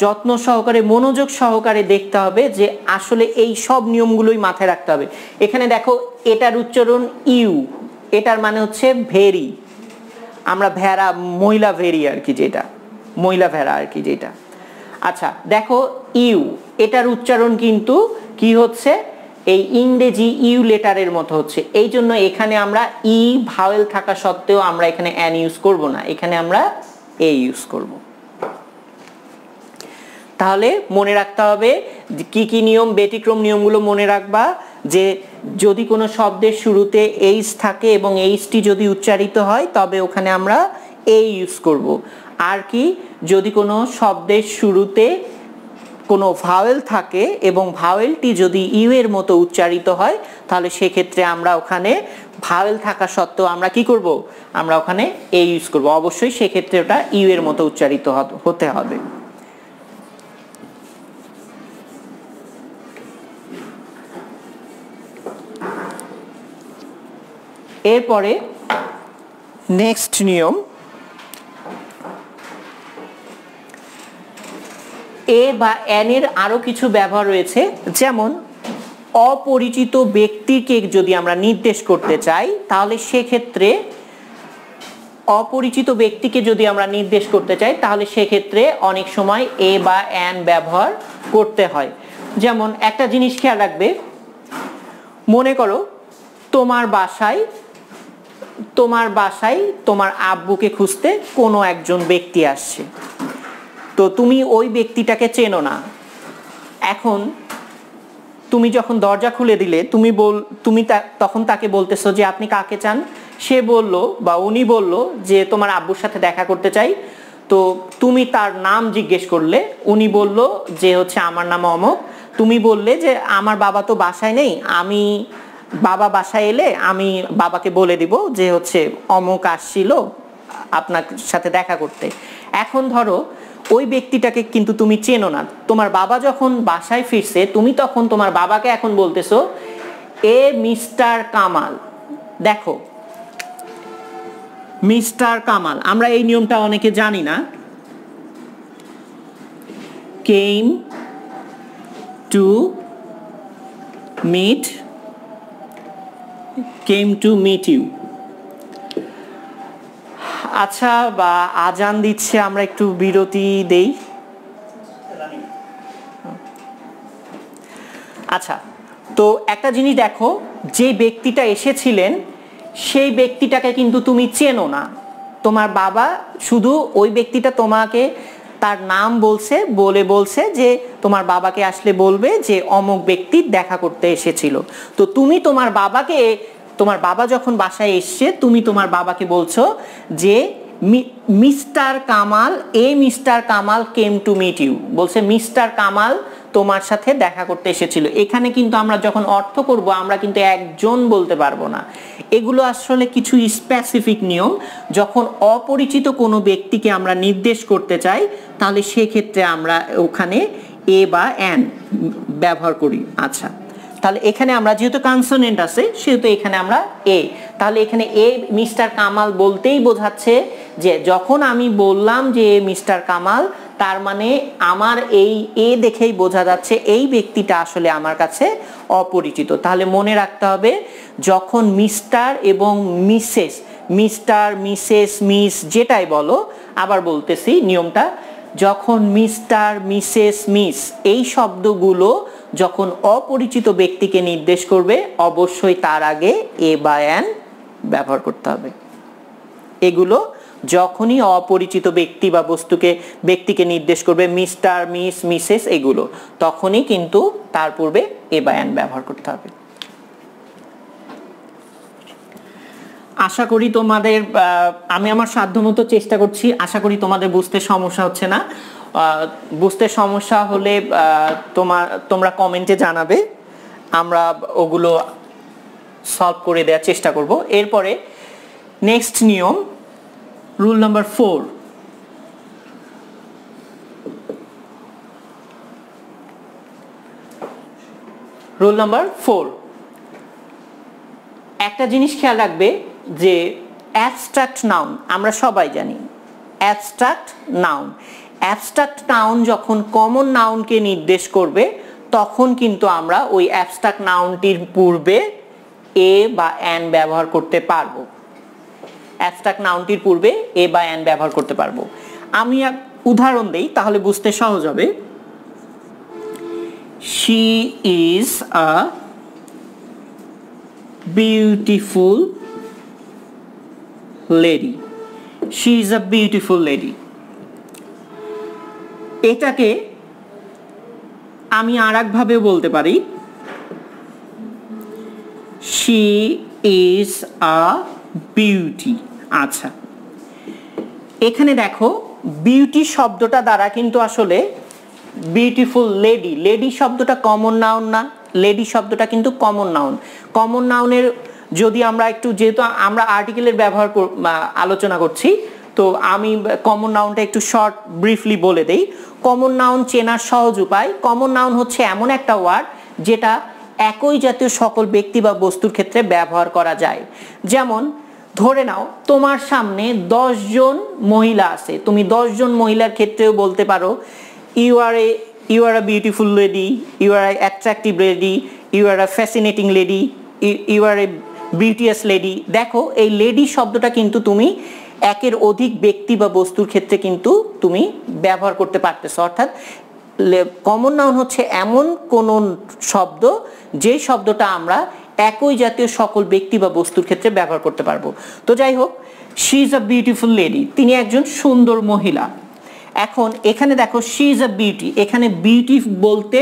যত্ন সহকারে মনোযোগ সহকারে দেখতে হবে যে আসলে এই সব নিয়মগুলোই মাথায় রাখতে হবে। এখানে দেখো এটার উচ্চারণ ইউ, এটার মানে হচ্ছে ভেরি, আমরা ভেড়া মহিলা ভেরি আর কি, যেটা মহিলা ভেড়া আর কি যেটা। আচ্ছা দেখো ইউ, এটার উচ্চারণ কিন্তু কি হচ্ছে, এই ইংরেজি ইউ লেটারের মতো হচ্ছে, এই জন্য এখানে আমরা ই ভাওয়েল থাকা সত্ত্বেও আমরা এখানে অ্যান ইউজ করব না, এখানে আমরা এ ইউজ করব। তাহলে মনে রাখতে হবে কি কি নিয়ম, ব্যতিক্রম নিয়মগুলো মনে রাখবা, যে যদি কোনো শব্দের শুরুতে এইচ থাকে এবং এইচটি যদি উচ্চারিত হয় তবে ওখানে আমরা এ ইউজ করব। আর কি, যদি কোনো শব্দের শুরুতে কোনো ভাওয়েল থাকে এবং ভাওয়েলটি যদি ইউ এর মতো উচ্চারিত হয় তাহলে সেক্ষেত্রে আমরা ওখানে ভাওয়েল থাকা সত্ত্বেও আমরা কি করব, আমরা ওখানে এ ইউজ করব। অবশ্যই সেক্ষেত্রে ওটা ইউ এর মতো উচ্চারিত হতে হবে। এরপরে নেক্সট নিয়ম, এ বা এন এর আরো কিছু ব্যবহার রয়েছে। যেমন অপরিচিত ব্যক্তিকে যদি আমরা নির্দেশ করতে চাই তাহলে সেক্ষেত্রে অনেক সময় এ বা এন ব্যবহার করতে হয়। যেমন একটা জিনিস খেয়াল রাখবে, মনে করো তোমার বাসায় তোমার আব্বুকে খুঁজতে কোনো একজন ব্যক্তি আসছে, তো তুমি ওই ব্যক্তিটাকে চেনো না। এখন তুমি যখন দরজা খুলে দিলে তুমি তখন তাকে বলতেছো যে আপনি কাকে চান। সে বলল বা উনি বলল যে তোমার আব্বুর সাথে দেখা করতে চাই। তো তুমি তার নাম জিজ্ঞেস করলে, উনি বলল যে হচ্ছে আমার নাম অমুক। তুমি বললে যে আমার বাবা তো বাসায় নেই, বাবা বাসায় এলে আমি বাবাকে বলে দিব যে হচ্ছে অমুক আসছিল আপনার সাথে দেখা করতে। এখন ধরো ওই ব্যক্তিটাকে কিন্তু তুমি চেনো না, তোমার বাবা যখন বাসায় ফিরছে তুমি তখন তোমার বাবাকে এখন বলতেছো এ মিস্টার কামাল। দেখো মিস্টার কামাল, আমরা এই নিয়মটা অনেকে জানি না। Came to meet you. আচ্ছা, বা আজান দিচ্ছে, আমরা একটু বিরতি দেই। আচ্ছা, তো একটা জিনিস দেখো, যে ব্যক্তিটা এসেছিলেন সেই ব্যক্তিটাকে কিন্তু তুমি চেনো না। তোমার বাবা শুধু ওই ব্যক্তিটা তোমাকে তার নাম বলছে যে তোমার বাবাকে আসলে বলবে যে অমুক ব্যক্তি দেখা করতে এসেছিল। তো তুমি তোমার বাবা যখন বাসায় এসছে তুমি তোমার বাবাকে বলছো যে mister Kamal came to meet you, বলছে মিস্টার কামাল তোমার সাথে দেখা করতে এসেছিল। এখানে কিন্তু আমরা যখন অর্থ করব আমরা কিন্তু একজন বলতে পারবো না। এগুলো আসলে কিছু স্পেসিফিক নিয়ম। যখন অপরিচিত কোনো ব্যক্তিকে আমরা নির্দেশ করতে চাই তাহলে সেক্ষেত্রে আমরা ওখানে এ বা এন ব্যবহার করি। আচ্ছা, তাহলে এখানে আমরা যেহেতু কনসোনেন্ট আছে সেহেতু এখানে আমরা এ, তাহলে এখানে এ মিস্টার কামাল বলতেই বোঝাচ্ছে যে যখন আমি বললাম যে মিস্টার কামাল, তার মানে আমার এই এ দেখেই বোঝা যাচ্ছে এই ব্যক্তিটা আসলে আমার কাছে অপরিচিত। তাহলে মনে রাখতে হবে যখন মিস্টার এবং মিসেস মিস যেটাই বলো, আবার বলতেছি নিয়মটা, যখন মিস্টার মিসেস মিস এই শব্দগুলো যখন অপরিচিত ব্যক্তিকে নির্দেশ করবে অবশ্যই তার আগে এ বা এন ব্যবহার করতে হবে। এগুলো যখনই অপরিচিত ব্যক্তি বা ব্যক্তিকে নির্দেশ করবে, মিস্টার মিসেস এগুলো, তখনই কিন্তু তার পূর্বে এ বা এন ব্যবহার করতে হবে। আশা করি তোমাদের, আমি আমার সাধ্যমতো চেষ্টা করছি, আশা করি তোমাদের বুঝতে সমস্যা হচ্ছে না। বুঝতে সমস্যা হলে তোমরা কমেন্টে জানাবে, আমরা ওগুলো সলভ করে দেওয়ার চেষ্টা করব। এরপরে নেক্সট নিয়ম, রুল নাম্বার 4। রুল নাম্বার 4, একটা জিনিস খেয়াল রাখবে যে অ্যাবস্ট্রাক্ট নাউন আমরা সবাই জানি, অ্যাবস্ট্রাক্ট নাউন যখন কমন নাউনকে নির্দেশ করবে তখন কিন্তু আমরা ওই অ্যাবস্ট্রাক্ট নাউনটির পূর্বে এ বা অ্যান ব্যবহার করতে পারবো। অ্যাবস্ট্রাক্ট নাউনটির পূর্বে এ বা অ্যান ব্যবহার করতে পারবো। আমি এক উদাহরণ দেই তাহলে বুঝতে সহজ হবে। She is a beautiful lady. She is a beautiful lady. এটাকে আমি আরেকভাবে বলতে পারি, She is a beauty. আচ্ছা, এখানে দেখো বিউটি শব্দটা দ্বারা কিন্তু আসলে বিউটিফুল লেডি, লেডি শব্দটা কমন নাউন না, লেডি শব্দটা কিন্তু কমন নাউন। কমন নাউনের যদি আমরা একটু, যেহেতু আমরা আর্টিকেলের ব্যবহার আলোচনা করছি, তো আমি কমন নাউনটা একটু শর্ট ব্রিফলি বলে দেই। কমন নাউন চেনার সহজ উপায়, কমন নাউন হচ্ছে এমন একটা ওয়ার্ড যেটা একই জাতীয় সকল ব্যক্তি বা বস্তুর ক্ষেত্রে ব্যবহার করা যায়। যেমন ধরে নাও তোমার সামনে 10 জন মহিলা আছে, তুমি 10 জন মহিলার ক্ষেত্রেও বলতে পারো you are a beautiful lady, you are an attractive lady, you are a fascinating lady, you are a beauteous lady। দেখো এই লেডি শব্দটা কিন্তু তুমি একের অধিক ব্যক্তি বা বস্তুর ক্ষেত্রে কিন্তু তুমি ব্যবহার করতে পারতেছো। অর্থাৎ কমন নাউন হচ্ছে এমন কোন শব্দ যে শব্দটা আমরা একই জাতীয় সকল ব্যক্তি বা বস্তুর ক্ষেত্রে ব্যবহার করতে পারবো। তো যাই হোক, she is a beautiful lady, তিনি একজন সুন্দর মহিলা। এখন এখানে দেখো she is a beauty, এখানে বিউটি বলতে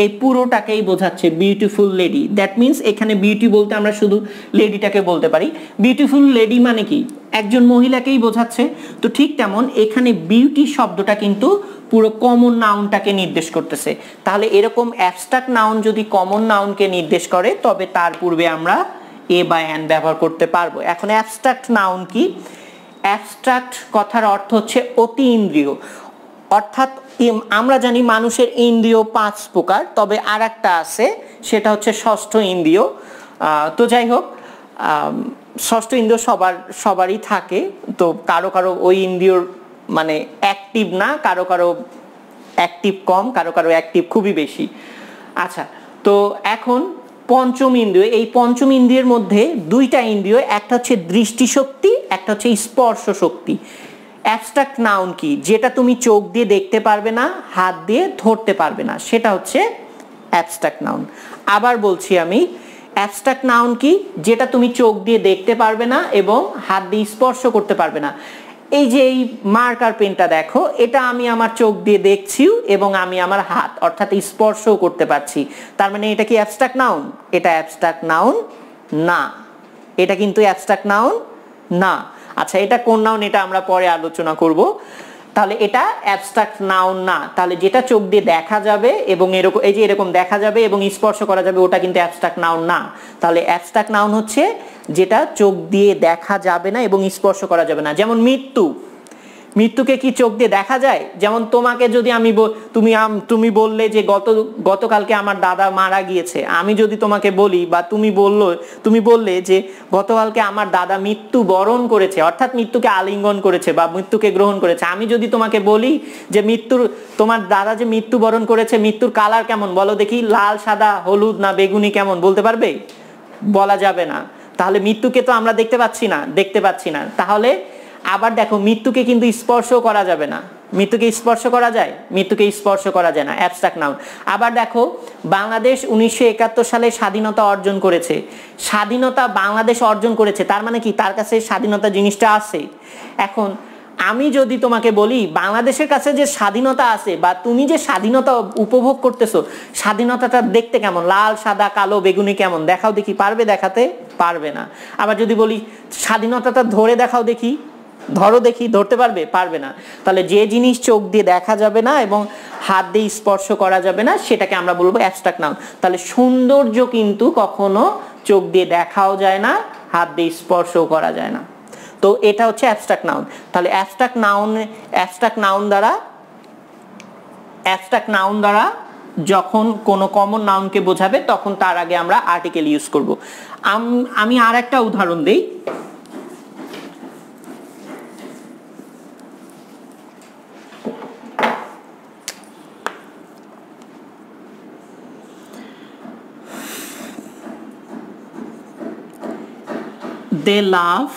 এই পুরোটাকেই বোঝাচ্ছে বিউটিফুল লেডি। দ্যাট মিন্স এখানে বিউটি বলতে আমরা শুধু লেডিটাকে বলতে পারি। বিউটিফুল লেডি মানে কি? একজন মহিলাকেই বোঝাচ্ছে। তো ঠিক তেমন এখানে বিউটি শব্দটা কিন্তু পুরো কমন নাউনটাকে নির্দেশ করতেছে। তাহলে এরকম অ্যাবস্ট্রাক্ট নাউন যদি কমন নাউনকে নির্দেশ করে তবে তার পূর্বে আমরা এ বা অ্যান ব্যবহার করতে পারবো। এখন অ্যাবস্ট্রাক্ট নাউন কি? অ্যাবস্ট্রাক্ট কথার অর্থ হচ্ছে অতি ইন্দ্রিয়। অর্থাৎ আমরা জানি মানুষের ইন্দ্রিয় 5 প্রকার, তবে আর একটা আছে, সেটা হচ্ছে ষষ্ঠ ইন্দ্রিয়। তো যাই হোক, ষষ্ঠ ইন্দ্রিয় সবারই থাকে। তো কারো কারো ওই ইন্দ্রিয়র মানে অ্যাক্টিভ না, কারো কারো অ্যাক্টিভ কম, কারো কারো অ্যাক্টিভ খুবই বেশি। আচ্ছা, তো এখন পঞ্চম ইন্দ্রিয়, এই পঞ্চম ইন্দ্রিয়ের মধ্যে 2টা ইন্দ্রিয়, একটা হচ্ছে দৃষ্টিশক্তি, একটা হচ্ছে স্পর্শ শক্তি। অ্যাবস্ট্রাক্ট নাউন কি? যেটা তুমি চোখ দিয়ে দেখতে পারবে না, হাত দিয়ে ধরতে পারবে না, সেটা হচ্ছে অ্যাবস্ট্রাক্ট নাউন। আবার বলছি আমি, অ্যাবস্ট্রাক্ট নাউন কি? যেটা তুমি চোখ দিয়ে দেখতে পারবে না এবং হাত দিয়ে স্পর্শ করতে পারবে না। এই যে এই মার্কার পেনটা দেখো, এটা আমি আমার চোখ দিয়ে দেখছি এবং আমি আমার হাত অর্থাৎ স্পর্শও করতে পারছি। তার মানে এটা কি অ্যাবস্ট্রাক্ট নাউন? এটা অ্যাবস্ট্রাক্ট নাউন না, এটা কিন্তু অ্যাবস্ট্রাক্ট নাউন না। আচ্ছা, এটা কোন নাউন এটা আমরা পরে আলোচনা করব। তাহলে এটা অ্যাবস্ট্রাক্ট নাউন না। তাহলে যেটা চোখ দিয়ে দেখা যাবে এবং এরকম, এই যে এরকম দেখা যাবে এবং স্পর্শ করা যাবে, ওটা কিন্তু অ্যাবস্ট্রাক্ট নাউন না। তাহলে অ্যাবস্ট্রাক্ট নাউন হচ্ছে যেটা চোখ দিয়ে দেখা যাবে না এবং স্পর্শ করা যাবে না। যেমন মৃত্যু, মৃত্যুকে কি চোখ দিয়ে দেখা যায়? যেমন তোমাকে যদি আমি তুমি বললে যে গতকালকে আমার দাদা মারা গিয়েছে, আমি যদি তোমাকে বলি বা তুমি বললে যে গতকালকে আমার দাদা মৃত্যু বরণ করেছে, অর্থাৎ মৃত্যুকে আলিঙ্গন করেছে বা মৃত্যুকে গ্রহণ করেছে। আমি যদি তোমাকে বলি যে তোমার দাদা যে মৃত্যু বরণ করেছে, মৃত্যুর কালার কেমন বলো দেখি, লাল, সাদা, হলুদ না বেগুনি কেমন, বলতে পারবে? বলা যাবে না। তাহলে মৃত্যুকে তো আমরা দেখতে পাচ্ছি না। তাহলে আবার দেখো, মৃত্যুকে কিন্তু স্পর্শ করা যাবে না। মৃত্যুকে স্পর্শ করা যায়? মৃত্যুকে স্পর্শ করা যায় না, অ্যাবস্ট্রাক্ট নাউন। আবার দেখো, বাংলাদেশ 1971 সালে স্বাধীনতা অর্জন করেছে। স্বাধীনতা বাংলাদেশ অর্জন করেছে, তার মানে কি তার কাছে স্বাধীনতা জিনিসটা আছে। এখন আমি যদি তোমাকে বলি বাংলাদেশের কাছে যে স্বাধীনতা আছে বা তুমি যে স্বাধীনতা উপভোগ করতেছো, স্বাধীনতাটা দেখতে কেমন, লাল, সাদা, কালো, বেগুনি কেমন, দেখাও দেখি, পারবে দেখাতে? পারবে না। আবার যদি বলি স্বাধীনতাটা ধরে দেখাও দেখি, ধরো দেখি, ধরতে পারবে? পারবে না। তাহলে যে জিনিস চোখ দিয়ে দেখা যাবে না এবং হাত দিয়ে স্পর্শ করা যাবে না, সেটাকে আমরা বলবো অ্যাবস্ট্রাক্ট নাউন। তাহলে সৌন্দর্য কিন্তু কখনো চোখ দিয়ে দেখাও যায় না, হাত দিয়ে স্পর্শও করা যায় না। তো এটা হচ্ছে অ্যাবস্ট্রাক্ট নাউন। তাহলে অ্যাবস্ট্রাক্ট নাউন দ্বারা যখন কোনো কমন নাউনকে বোঝাবে তখন তার আগে আমরা আর্টিকেল ইউজ করব। আমি আর একটা উদাহরণ দেই। They laugh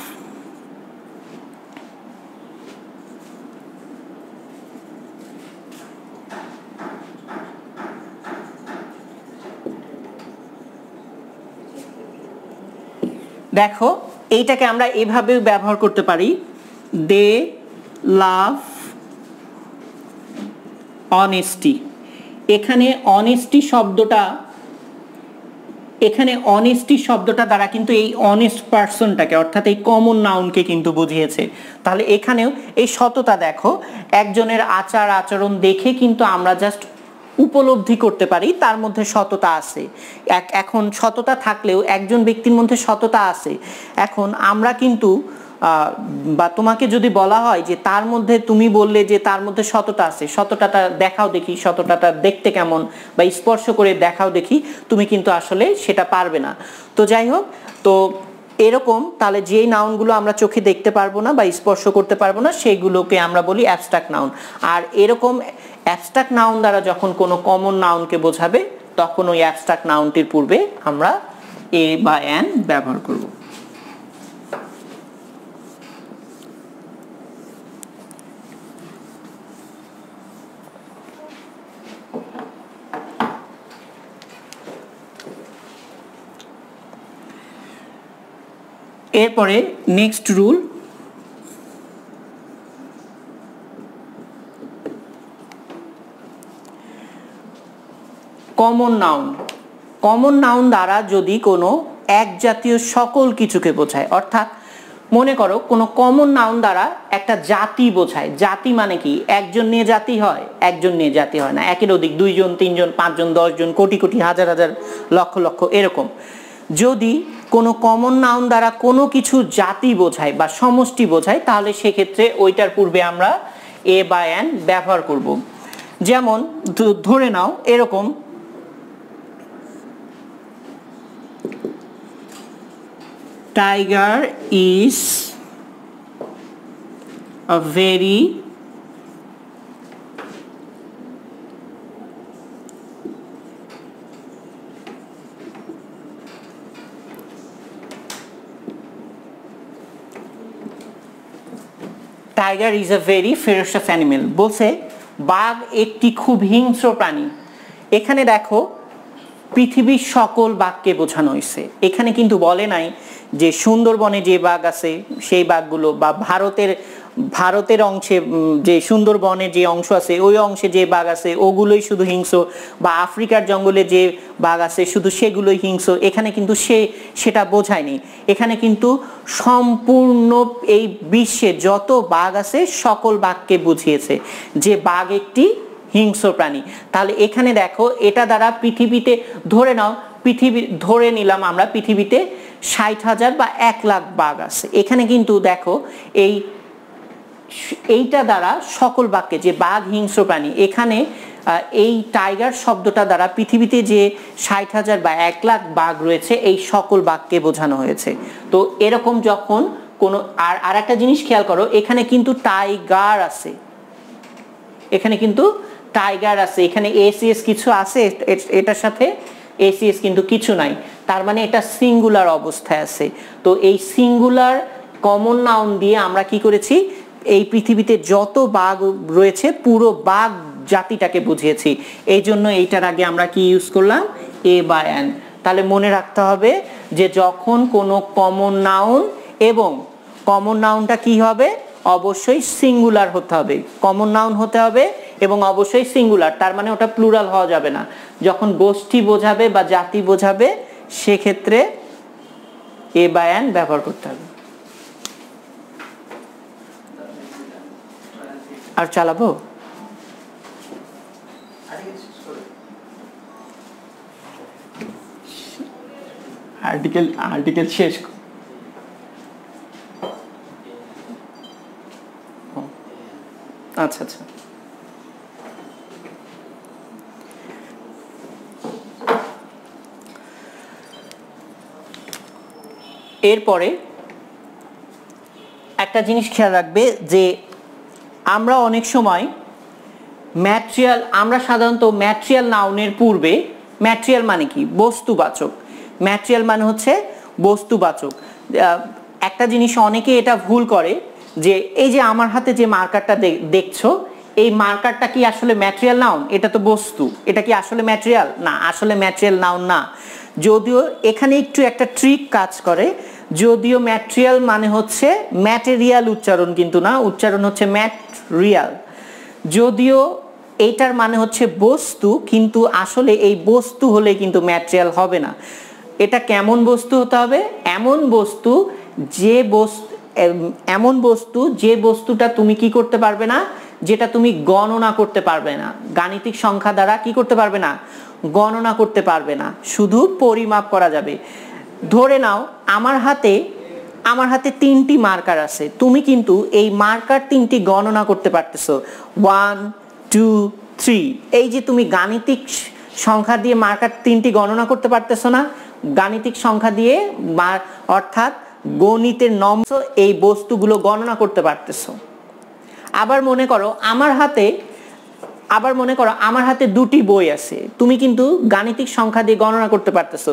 দেখো এইটাকে আমরা এভাবেও ব্যবহার করতে পারি, দে লাভ অনেস্টি। এখানে অনেস্টি শব্দটা দ্বারা কিন্তু এই অনেস্ট পারসনটাকে অর্থাৎ এই কমন নাউনকে কিন্তু বুঝিয়েছে। তাহলে এখানেও এই সততা দেখো, একজনের আচার আচরণ দেখে কিন্তু আমরা জাস্ট উপলব্ধি করতে পারি তার মধ্যে সততা আছে। এখন সততা থাকলেও একজন ব্যক্তির মধ্যে সততা আছে, এখন আমরা কিন্তু বা তোমাকে যদি বলা হয় যে তার মধ্যে, তুমি বললে যে তার মধ্যে সততা আছে, সততাটা দেখাও দেখি, সততাটা দেখতে কেমন বা স্পর্শ করে দেখাও দেখি, তুমি কিন্তু আসলে সেটা পারবে না। তো যাই হোক, তো এরকম তাহলে যেই নাউনগুলো আমরা চোখে দেখতে পারবো না বা স্পর্শ করতে পারবো না সেগুলোকে আমরা বলি অ্যাবস্ট্রাক্ট নাউন। আর এরকম অ্যাবস্ট্রাক্ট নাউন দ্বারা যখন কোনো কমন নাউনকে বোঝাবে তখন ওই অ্যাবস্ট্রাক্ট নাউনটির পূর্বে আমরা এ বা অ্যান ব্যবহার করব। এরপরে নেক্সট রুল, কমন নাউন দ্বারা যদি কোনো এক জাতীয় সকল কিছুকে বোঝায়, অর্থাৎ মনে করো কোনো কমন নাউন দ্বারা একটা জাতি বোঝায়। জাতি মানে কি? একজন নিয়ে জাতি হয়, একজন নিয়ে জাতি হয় না, একের অধিক, 2 জন 3 জন 5 জন 10 জন, কোটি কোটি, হাজার হাজার, লক্ষ লক্ষ, এরকম। যদি কোনো কমন নাউন দ্বারা কোনো কিছু জাতি বোঝায় বা সমষ্টি বোঝায় তাহলে সেক্ষেত্রে ওইটার পূর্বে আমরা এ বা অ্যান ব্যবহার করব। যেমন ধরে নাও এরকম, tiger is a very tiger is a very ferocious animal. বলছে বাঘ একটি খুব হিংস্র প্রাণী। এখানে দেখো পৃথিবীর সকল বাঘকে বোঝানো হয়েছে। এখানে কিন্তু বলে নাই যে সুন্দরবনে যে বাঘ আছে সেই বাঘগুলো, বা ভারতের অংশে যে সুন্দরবনের যে অংশ আছে ওই অংশে যে বাঘ আছে ওগুলোই শুধু হিংস্র, বা আফ্রিকার জঙ্গলে যে বাঘ আছে শুধু সেগুলোই হিংস্র। এখানে কিন্তু সেটা বোঝায়নি। এখানে কিন্তু সম্পূর্ণ এই বিশ্বে যত বাঘ আছে সকল বাঘকে বুঝিয়েছে যে বাঘ একটি হিংস্র প্রাণী। তাহলে এখানে দেখো এটা দ্বারা পৃথিবীতে ধরে নিলাম আমরা পৃথিবীতে 60,000 বা 1 লাখ বাঘ আছে। এখানে কিন্তু দেখো এইটা দ্বারা সকল বাঘকে, যে বাঘ হিংস্র প্রাণী, এখানে এই টাইগার শব্দটা দ্বারা পৃথিবীতে যে 60,000 বা 1 লাখ বাঘ রয়েছে এই সকল বাঘকে বোঝানো হয়েছে। তো এরকম যখন কোনো আর একটা জিনিস খেয়াল করো, এখানে কিন্তু টাইগার আছে, এখানে কিন্তু টাইগার আছে, এখানে এসিএস কিছু আছে এটার সাথে, এসিএস কিন্তু কিছু নাই, তার মানে এটা সিঙ্গুলার অবস্থায় আছে। তো এই সিঙ্গুলার কমন নাউন দিয়ে আমরা কি করেছি, এই পৃথিবীতে যত বাঘ রয়েছে পুরো বাঘ জাতিটাকে বুঝিয়েছি। এই জন্য এইটার আগে আমরা কি ইউজ করলাম, এ বা অ্যান। তাহলে মনে রাখতে হবে যে যখন কোনো কমন নাউন, এবং কমন নাউনটা কি হবে, অবশ্যই সিঙ্গুলার হতে হবে, কমন নাউন হতে হবে এবং অবশ্যই সিঙ্গুলার, তার মানে ওটা প্লুরাল হওয়া যাবে না। যখন গোষ্ঠী বোঝাবে বা জাতি বোঝাবে সেক্ষেত্রে এ বা অ্যান ব্যবহার করতে হবে। আর চালাবো? আর্টিকেল শেষ। আচ্ছা আচ্ছা, এরপরে একটা জিনিস খেয়াল রাখবে যে আমরা অনেক সময় ম্যাটেরিয়াল, আমরা সাধারণত ম্যাটেরিয়াল নাউনের পূর্বে, ম্যাটেরিয়াল মানে কি? বস্তুবাচক। ম্যাটেরিয়াল মানে হচ্ছে বস্তুবাচক। একটা জিনিস অনেকে এটা ভুল করে যে এই যে আমার হাতে যে মার্কারটা দেখছো, এই মার্কারটা কি আসলে ম্যাটেরিয়াল নাউন? এটা তো বস্তু, এটা কি আসলে ম্যাটেরিয়াল? না, আসলে ম্যাটেরিয়াল নাউন না। যদিও এখানে একটু একটা ট্রিক কাজ করে, যদিও ম্যাটেরিয়াল মানে হচ্ছে ম্যাটেরিয়াল উচ্চারণ কিন্তু না, উচ্চারণ হচ্ছে ম্যাটেরিয়াল। যদিও এইটার মানে হচ্ছে বস্তু, কিন্তু আসলে এই বস্তু হলে কিন্তু ম্যাটেরিয়াল হবে না। এটা কেমন বস্তু হতে হবে? এমন বস্তু যে বস্তুটা তুমি কি করতে পারবে না, যেটা তুমি গণনা করতে পারবে না, গাণিতিক সংখ্যা দ্বারা কি করতে পারবে না, গণনা করতে পারবে না, শুধু পরিমাপ করা যাবে। ধরে নাও আমার হাতে 3টি মার্কার আছে, তুমি কিন্তু এই মার্কার 3টি গণনা করতে পারতেছো, 1 2 3। এই যে তুমি গাণিতিক সংখ্যা দিয়ে মার্কার 3টি গণনা করতে পারতেছো না, গাণিতিক সংখ্যা দিয়ে অর্থাৎ গণিতের নম্বর এই বস্তুগুলো গণনা করতে পারতেছো। আবার মনে করো আমার হাতে 2টি বই আছে, তুমি কিন্তু গাণিতিক সংখ্যা দিয়ে গণনা করতে পারতেছো,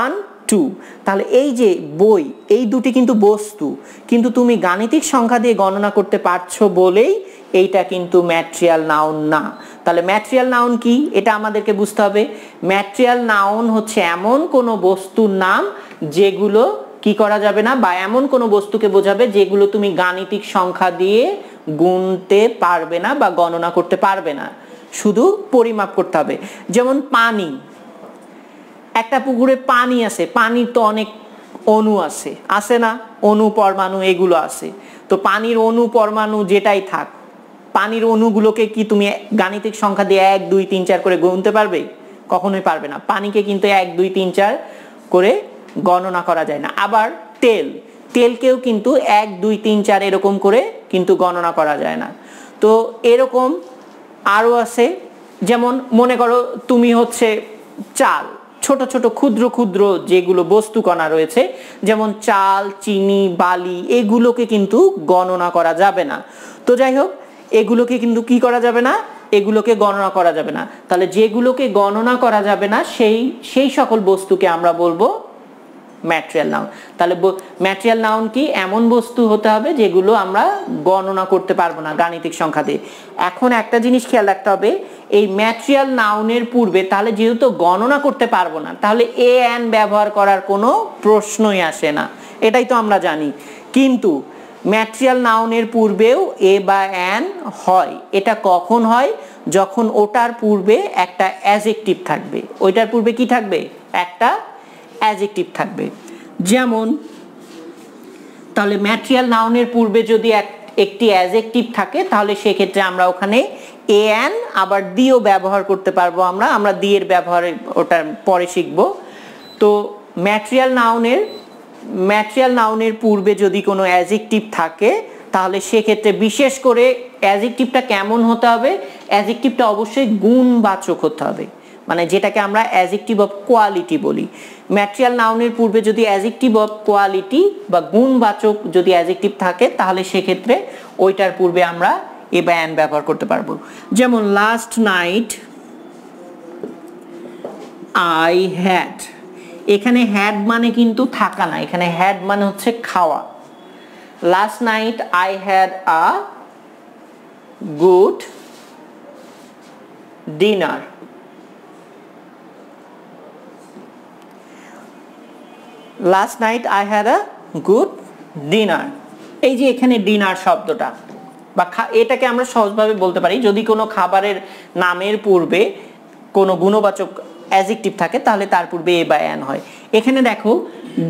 1 2। তাহলে এই যে বই, এই দুটি কিন্তু বস্তু, কিন্তু তুমি গাণিতিক সংখ্যা দিয়ে গণনা করতে পারছো বলেই এইটা কিন্তু ম্যাটেরিয়াল নাউন না। তাহলে ম্যাটেরিয়াল নাউন কি, এটা আমাদেরকে বুঝতে হবে। ম্যাটেরিয়াল নাউন হচ্ছে এমন কোনো বস্তুর নাম যেগুলো কি করা যাবে না, বা এমন কোনো বস্তুকে বোঝাবে যেগুলো তুমি গাণিতিক সংখ্যা দিয়ে গুনতে পারবে না বা গণনা করতে পারবে না, শুধু পরিমাপ করতে হবে। যেমন পানি, একটা পুকুরে পানি আছে, পানির তো অনেক অণু আছে না, অণু পরমাণু এগুলো আছে। তো পানির অণু পরমাণু যেটাই থাক, পানির অণুগুলোকে কি তুমি গাণিতিক সংখ্যা দিয়ে 1 2 3 4 করে গুনতে পারবে? কখনোই পারবে না। পানিকে কিন্তু 1 2 3 4 করে গণনা করা যায় না। আবার তেলকেও কিন্তু 1 2 3 4 এরকম করে কিন্তু গণনা করা যায় না। তো এরকম আরো আছে, যেমন মনে করো তুমি হচ্ছে চাল, ছোট ছোট ক্ষুদ্র ক্ষুদ্র যেগুলো বস্তু কণা রয়েছে, যেমন চাল, চিনি, বালি, এগুলোকে কিন্তু গণনা করা যাবে না। তো যাই হোক, এগুলোকে কিন্তু কি করা যাবে না, এগুলোকে গণনা করা যাবে না। তাহলে যেগুলোকে গণনা করা যাবে না সেই সকল বস্তুকে আমরা বলবো ম্যাটেরিয়াল নাউন। তাহলে ম্যাটেরিয়াল নাউন কি, এমন বস্তু হতে হবে যেগুলো আমরা গণনা করতে পারবো না গাণিতিক সংখ্যা দিয়ে। এখন একটা জিনিস খেয়াল রাখতে হবে, এই ম্যাটেরিয়াল নাউনের পূর্বে, তাহলে যেহেতু গণনা করতে পারবো না, তাহলে এ এন ব্যবহার করার কোনো প্রশ্নই আসে না, এটাই তো আমরা জানি। কিন্তু ম্যাটেরিয়াল নাউনের পূর্বেও এ বা এন হয়। এটা কখন হয়? যখন ওটার পূর্বে একটা অ্যাডজেক্টিভ থাকবে। ওইটার পূর্বে কি থাকবে? একটা অ্যাডজেক্টিভ থাকবে। যেমন তাহলে ম্যাটেরিয়াল নাউনের পূর্বে যদি একটি অ্যাডজেক্টিভ থাকে, তাহলে সেক্ষেত্রে আমরা ওখানে এ এন আবার দিও ব্যবহার করতে পারবো। আমরা দিয়ের ব্যবহারে ওটা পরে শিখব। তো ম্যাটেরিয়াল নাউনের পূর্বে যদি কোনো অ্যাডজেক্টিভ থাকে, তাহলে সেক্ষেত্রে বিশেষ করে অ্যাডজেক্টিভটা কেমন হতে হবে? অ্যাডজেক্টিভটা অবশ্যই গুণবাচক হতে হবে, মানে যেটাকে আমরা অ্যাডজেক্টিভ অফ কোয়ালিটি বলি। ম্যাটেরিয়াল নাউনের পূর্বে যদি অ্যাডজেক্টিভ অফ কোয়ালিটি বা গুণবাচক যদি অ্যাডজেক্টিভ থাকে, তাহলে সেক্ষেত্রে ওইটার পূর্বে আমরা এ বা এন ব্যবহার করতে পারবো। যেমন লাস্ট নাইট আই হ্যাড, এখানে হ্যাড মানে কিন্তু থাকা না, এখানে হ্যাড মানে হচ্ছে খাওয়া। Last night I had a good dinner. Last night I had a good dinner. এই যে এখানে ডিনার শব্দটা, বা এটাকে আমরা সহজভাবে বলতে পারি, যদি কোনো খাবারের নামের পূর্বে কোনো গুণবাচক অ্যাডজেক্টিভ থাকে, তাহলে তার পূর্বে এ বা এন হয়। এখানে দেখো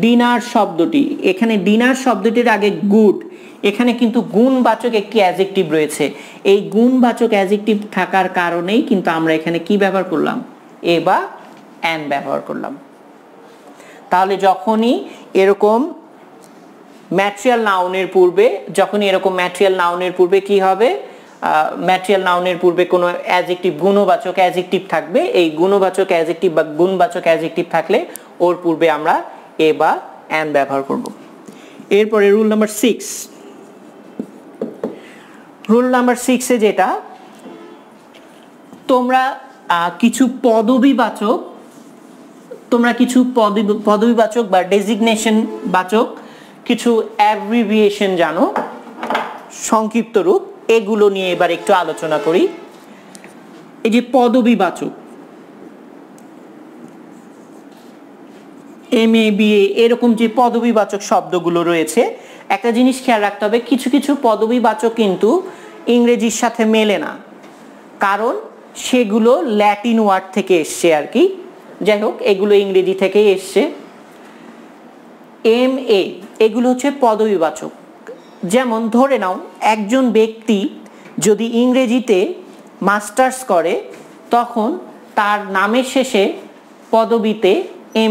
ডিনার শব্দটি, এখানে ডিনার শব্দটির আগে গুড, এখানে কিন্তু গুণবাচক একটি অ্যাডজেক্টিভ রয়েছে। এই গুণবাচক অ্যাডজেক্টিভ থাকার কারণেই কিন্তু আমরা এখানে কি ব্যবহার করলাম? এ বা এন ব্যবহার করলাম। তাহলে যখনই এরকম ম্যাটেরিয়াল নাউনের পূর্বে কি হবে, ম্যাটেরিয়াল নাউনের পূর্বে কোনো অ্যাডজেক্টিভ গুণবাচক অ্যাডজেক্টিভ থাকবে। এই গুণবাচক অ্যাডজেক্টিভ বা গুণবাচক অ্যাডজেক্টিভ থাকলে ওর পূর্বে আমরা এ বা অ্যান ব্যবহার করব। এরপরে রুল নাম্বার 6, রুল নাম্বার 6 এ যেটা, তোমরা কিছু পদবিবাচক বা ডেজিগনেশন বাচক কিছু অ্যাব্রিভিয়েশন জানো, সংক্ষিপ্ত রূপ, এগুলো নিয়ে এবার একটু আলোচনা করি। এই যে পদবিবাচক MA BA এরকম যে পদবিবাচক শব্দগুলো রয়েছে, একটা জিনিস খেয়াল রাখতে হবে, কিছু কিছু পদবিবাচক কিন্তু ইংরেজির সাথে মেলে না, কারণ সেগুলো ল্যাটিন ওয়ার্ড থেকে এসছে আর কি। যাই হোক, এগুলো ইংরেজি থেকেই এসছে। MA এগুলো হচ্ছে পদবিবাচক। যেমন ধরে নাও একজন ব্যক্তি যদি ইংরেজিতে মাস্টার্স করে, তখন তার নামের শেষে পদবিতে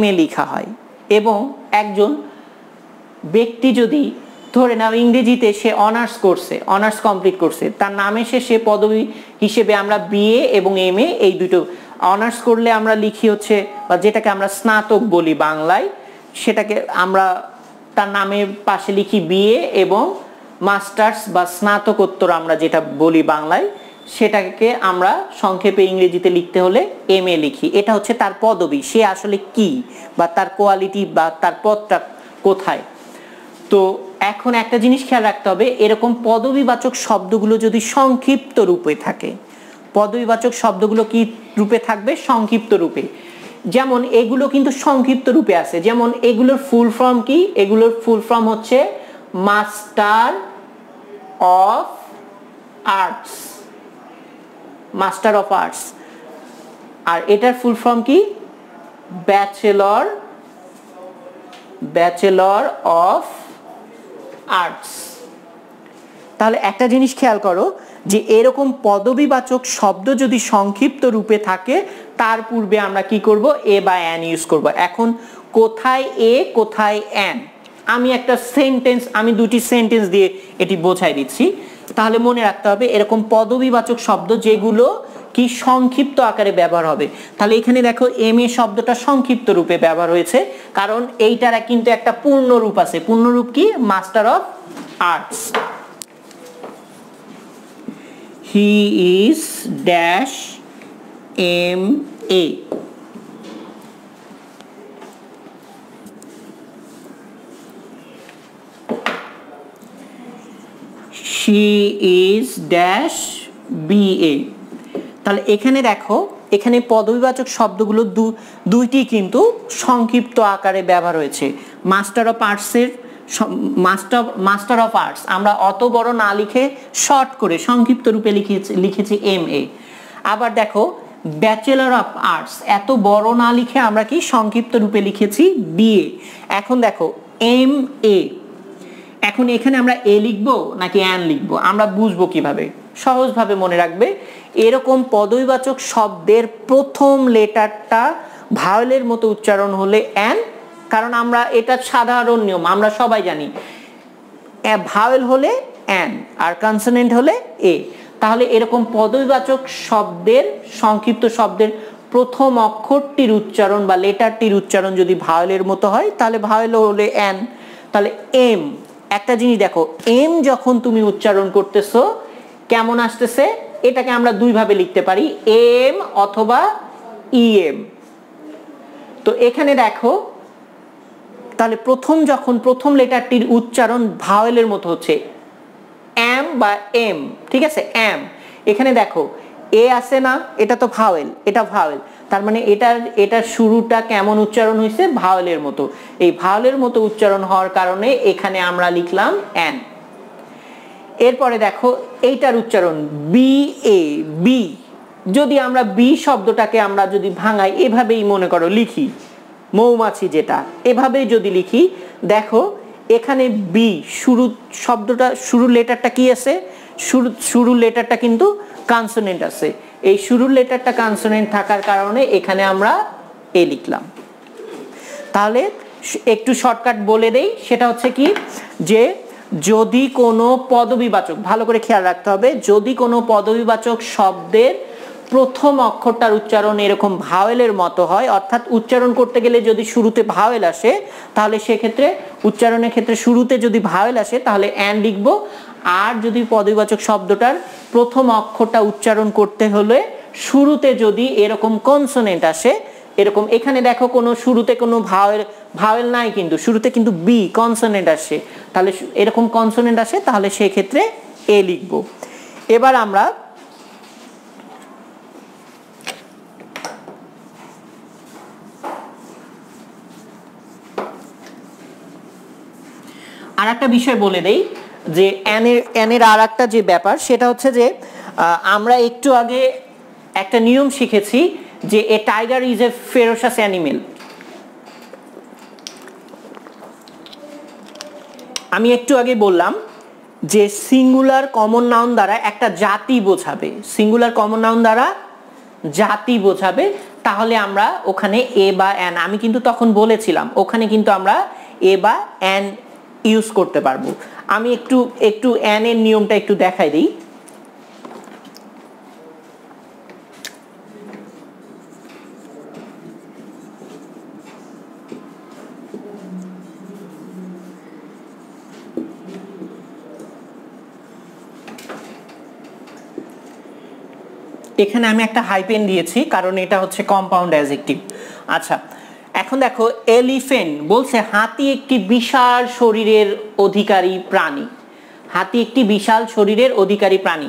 MA লেখা হয়। এবং একজন ব্যক্তি যদি ধরে নাও ইংরেজিতে সে অনার্স কমপ্লিট করছে, তার নামের শেষে পদবি হিসেবে আমরা BA এবং MA এই দুটো, অনার্স করলে আমরা লিখি হচ্ছে, বা যেটাকে আমরা স্নাতক বলি বাংলায়, সেটাকে আমরা তার নামের পাশে লিখি BA, এবং মাস্টার্স বা স্নাতকোত্তর আমরা যেটা বলি বাংলায়, সেটাকে আমরা সংক্ষেপে ইংরেজিতে লিখতে হলে MA লিখি। এটা হচ্ছে তার পদবি, সে আসলে কি, বা তার কোয়ালিটি বা তার পদটা কোথায়। তো এখন একটা জিনিস খেয়াল রাখতে হবে, এরকম পদবিবাচক শব্দগুলো যদি সংক্ষিপ্ত রূপে থাকে, পদবিবাচক শব্দগুলো কি রূপে থাকবে? সংক্ষিপ্ত রূপে। যেমন এগুলো কিন্তু সংক্ষিপ্ত রূপে আছে, যেমন এগুলোর ফুল ফর্ম কি? এগুলোর ফুল ফর্ম হচ্ছে master of arts, master of arts. আর এটার ফুল ফর্ম কি? Bachelor of arts. তাহলে একটা জিনিস খেয়াল করো, যে এরকম পদবিবাচক শব্দ যদি সংক্ষিপ্ত রূপে থাকে, তার পূর্বে আমরা কি করব? এ বা অ্যান ইউজ করব। এখন কোথায় এ, কোথায় অ্যান, আমি দুটি সেন্টেন্স দিয়ে এটি বোঝাই দিচ্ছি। তাহলে মনে রাখতে হবে, এরকম পদবিবাচক শব্দ যেগুলো কি সংক্ষিপ্ত আকারে ব্যবহার হবে। তাহলে এখানে দেখো MA শব্দটা সংক্ষিপ্ত রূপে ব্যবহার হয়েছে, কারণ এইটার কিন্তু একটা পূর্ণ রূপ আছে। পূর্ণ রূপ কি? Master of arts. He is dash MA. She is dash BA. তাহলে এখানে দেখো, এখানে পদবিবাচক শব্দগুলো দুইটি কিন্তু সংক্ষিপ্ত আকারে ব্যবহার হয়েছে। মাস্টার অফ আর্টসের মাস্টার অফ আর্টস আমরা অত বড় না লিখে শর্ট করে সংক্ষিপ্ত রূপে লিখেছি MA। আবার দেখো ব্যাচেলর অফ আর্টস এত বড় না লিখে আমরা কি সংক্ষিপ্ত রূপে লিখেছি BA। এখন দেখো MA, এখন এখানে আমরা এ লিখবো নাকি অ্যান লিখবো, আমরা বুঝবো কিভাবে? সহজভাবে মনে রাখবে, এরকম পদবিবাচক শব্দের প্রথম লেটারটা ভাওয়েলের মতো উচ্চারণ হলে অ্যান, কারণ আমরা এটা সাধারণ নিয়ম, আমরা সবাই জানি ভাওয়েল হলে অ্যান আর কনসোনেন্ট হলে এ। তাহলে এরকম পদবিবাচক শব্দের, সংক্ষিপ্ত শব্দের প্রথম অক্ষরটির উচ্চারণ বা লেটারটির উচ্চারণ যদি ভাওয়েলের মতো হয়, তাহলে ভাওয়েল হলে অ্যান। তাহলে এম, একটা জিনিস দেখো, এম যখন তুমি উচ্চারণ করতেছো কেমন আসতেছে, এটাকে আমরা দুইভাবে লিখতে পারি, এম অথবা ইএম। তো এখানে দেখো, তাহলে যখন প্রথম লেটারটির উচ্চারণ ভাওয়েলের মতো হচ্ছে এম বা এম, ঠিক আছে, এম। এখানে দেখো এ আছে না, এটা তো ভাওয়েল, এটা ভাওয়েল, তার মানে এটার শুরুটা কেমন উচ্চারণ হয়েছে? ভাওয়েলের মতো। এই ভাওয়েলের মতো উচ্চারণ হওয়ার কারণে এখানে আমরা লিখলাম এন। এরপরে দেখো এইটার উচ্চারণ বি এ, বি। যদি আমরা বি শব্দটাকে আমরা যদি ভাঙাই, এভাবেই মনে করো লিখি, মৌমাছি যেটা, এভাবেই যদি লিখি, দেখো এখানে বি শুরুর লেটারটা কি আছে? শুরুর লেটারটা কিন্তু কনসোনেন্ট আছে। এই শুরুর লেটারটা কনসোনেন্ট থাকার কারণে এখানে আমরা এ লিখলাম। তাহলে একটু শর্টকাট বলে দেই, সেটা হচ্ছে কি যে যদি কোনো পদবিবাচক, ভালো করে খেয়াল রাখতে হবে, যদি কোনো পদবিবাচক শব্দের প্রথম অক্ষরটার উচ্চারণ এরকম ভাওয়েলের মতো হয়, অর্থাৎ উচ্চারণ করতে গেলে যদি শুরুতে ভাওয়েল আসে তাহলে সেক্ষেত্রে উচ্চারণের ক্ষেত্রে শুরুতে যদি ভাওয়েল আসে তাহলে অ্যান লিখবো। আর যদি পদবিবাচক শব্দটার প্রথম অক্ষরটা উচ্চারণ করতে হলে শুরুতে যদি এরকম কনসোনেন্ট আসে, এরকম এখানে দেখো কোনো শুরুতে কোনো ভাওয়েল নাই, কিন্তু শুরুতে কিন্তু বি কনসোনেন্ট আসে, তাহলে এরকম কনসোনেন্ট আসে তাহলে সেক্ষেত্রে এ লিখবো। এবার আমরা আর একটা বিষয় বলে দেই যে এনের আর একটা যে ব্যাপার সেটা হচ্ছে যে আমরা একটু আগে একটা নিয়ম শিখেছি যে a tiger is a ferocious animal. আমি একটু আগে বললাম যে সিঙ্গুলার কমন নাউন দ্বারা একটা জাতি বোঝাবে, সিঙ্গুলার কমন নাউন দ্বারা জাতি বোঝাবে, তাহলে আমরা ওখানে এ বা অ্যান, আমি কিন্তু তখন বলেছিলাম ওখানে কিন্তু আমরা এ বা অ্যান ইউজ করতে পারবো। আমি একটু অ্যান এর নিয়মটা একটু দেখাই দিই। এখানে আমি একটা হাইপেন দিয়েছি কারণ এটা হচ্ছে কম্পাউন্ড অ্যাডজেক্টিভ। আচ্ছা, এখন দেখো এলিফ্যান্ট বলছে হাতি একটি বিশাল শরীরের অধিকারী প্রাণী। হাতি একটি বিশাল শরীরের অধিকারী প্রাণী।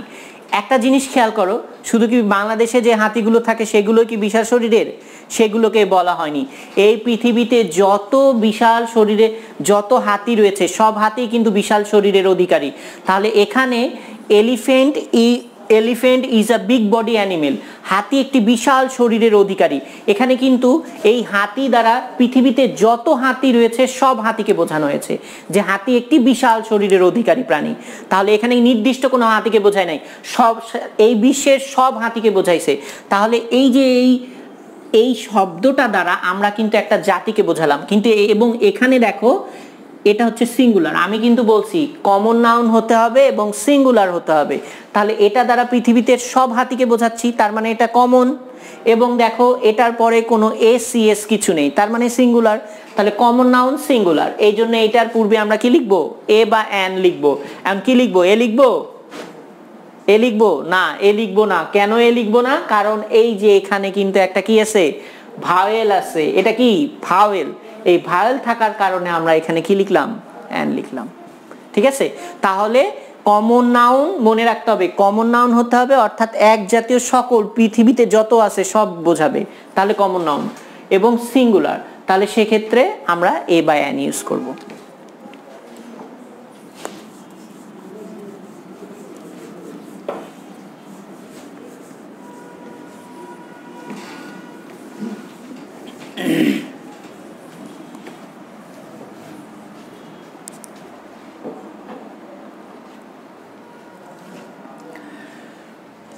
একটা জিনিস খেয়াল করো, শুধু কি বাংলাদেশে যে হাতিগুলো থাকে সেগুলো কি বিশাল শরীরের? সেগুলোকে বলা হয়নি। এই পৃথিবীতে যত বিশাল শরীরে যত হাতি রয়েছে সব হাতি কিন্তু বিশাল শরীরের অধিকারী। তাহলে এখানে elephant is a big body animal, হাতি একটি বিশাল শরীরের অধিকারী। এখানে কিন্তু এই হাতি দ্বারা পৃথিবীতে যত হাতি রয়েছে সব হাতিকে বোঝানো হয়েছে যে হাতি একটি বিশাল শরীরের অধিকারী প্রাণী। তাহলে এখানে নির্দিষ্ট কোনো হাতিকে বোঝায় নাই, সব এই বিশ্বের সব হাতিকে বোঝাইছে। তাহলে এই যে এই শব্দটা দ্বারা আমরা কিন্তু একটা জাতিকে বোঝালাম, কিন্তু এবং এখানে দেখো এটা হচ্ছে সিঙ্গুলার। আমি কিন্তু বলছি কমন নাউন হতে হবে এবং সিঙ্গুলার হতে হবে, তাহলে এটা দ্বারা পৃথিবীতে সব হাতিকে বোঝাচ্ছি, তার মানে এটা কমন। এবং দেখো এটার পরে কোনো এস কিছু নেই, তার মানে সিঙ্গুলার। তাহলে কমন নাউন সিঙ্গুলার, এই জন্য এটার পূর্বে আমরা কি লিখবো? এ বা অ্যান লিখবো। এখন কি লিখবো? এ লিখবো? এ লিখবো না, এ লিখবো না। কেন এ লিখবো না? কারণ এই যে এখানে কিন্তু একটা কি আছে? ভাওয়েল আছে। এটা কি? ভাওয়েল। এই ভাওয়েল থাকার কারণে আমরা এখানে কি লিখলাম? অ্যান লিখলাম। ঠিক আছে? তাহলে কমন নাউন মনে রাখতে হবে, কমন নাউন হতে হবে, অর্থাৎ এক জাতীয় সকল পৃথিবীতে যত আছে সব বোঝাবে, তাহলে কমন নাউন। এবং সিঙ্গুলার, তাহলে সেক্ষেত্রে আমরা এ বা অ্যান ইউজ করব।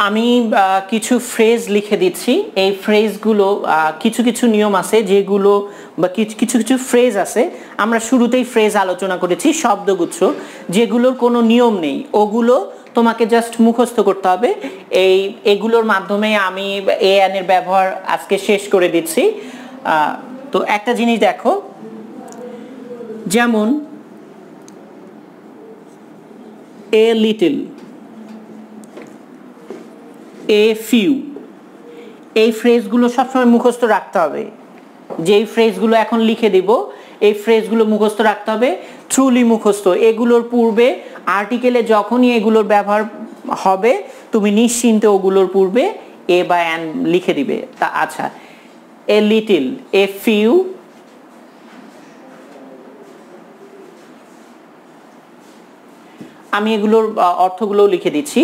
আমি কিছু ফ্রেজ লিখে দিচ্ছি। এই ফ্রেজগুলো কিছু কিছু নিয়ম আছে যেগুলো, বা কিছু কিছু ফ্রেজ আছে, আমরা শুরুতেই ফ্রেজ আলোচনা করেছি, শব্দগুচ্ছ যেগুলোর কোনো নিয়ম নেই, ওগুলো তোমাকে জাস্ট মুখস্থ করতে হবে। এগুলোর মাধ্যমে আমি এ অ্যান এর ব্যবহার আজকে শেষ করে দিচ্ছি। তো একটা জিনিস দেখো, যেমন এ লিটল, এ ফিউ, এই ফ্রেজগুলো সবসময় মুখস্থ রাখতে হবে। যেই ফ্রেজগুলো এখন লিখে দিব এই ফ্রেজগুলো মুখস্থ রাখতে হবে, ট্রুলি মুখস্থ। এগুলোর পূর্বে আর্টিকেলে যখনই এগুলোর ব্যবহার হবে তুমি নিশ্চিন্তে ওগুলোর পূর্বে এ বা অ্যান লিখে দিবে। তা আচ্ছা, এ লিটল, এ ফিউ, আমি এগুলোর অর্থগুলো লিখে দিচ্ছি।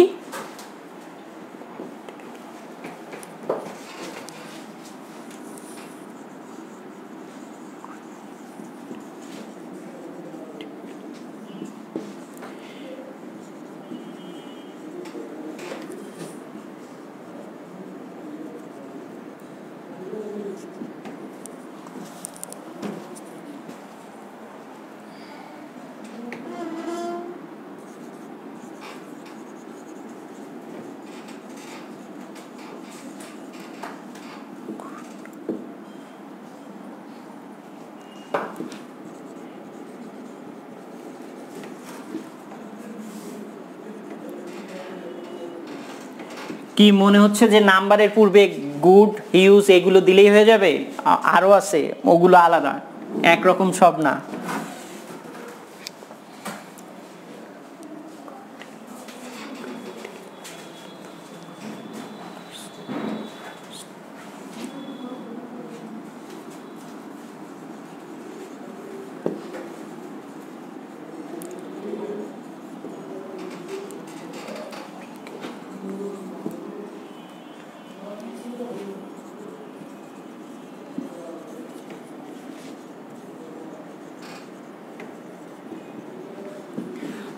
কি মনে হচ্ছে যে নাম্বারের পূর্বে গুড হিউজ এগুলো দিলেই হয়ে যাবে? আরো আছে, ওগুলো আলাদা, একরকম সব না।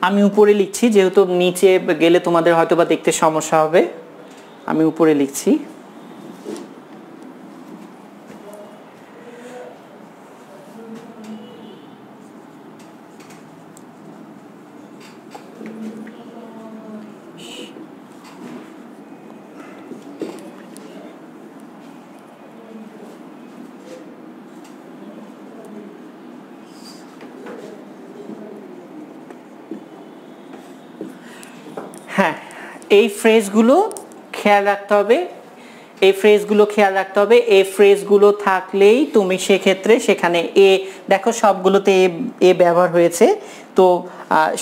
আমি উপরে লিখছি, যেহেতু নিচে গেলে তোমাদের হয়তোবা দেখতে সমস্যা হবে, আমি উপরে লিখছি। হ্যাঁ, এই ফ্রেজগুলো খেয়াল রাখতে হবে, এই ফ্রেজগুলো খেয়াল রাখতে হবে। এই ফ্রেজগুলো থাকলেই তুমি সেক্ষেত্রে সেখানে এ, দেখো সবগুলোতে এ ব্যবহার হয়েছে, তো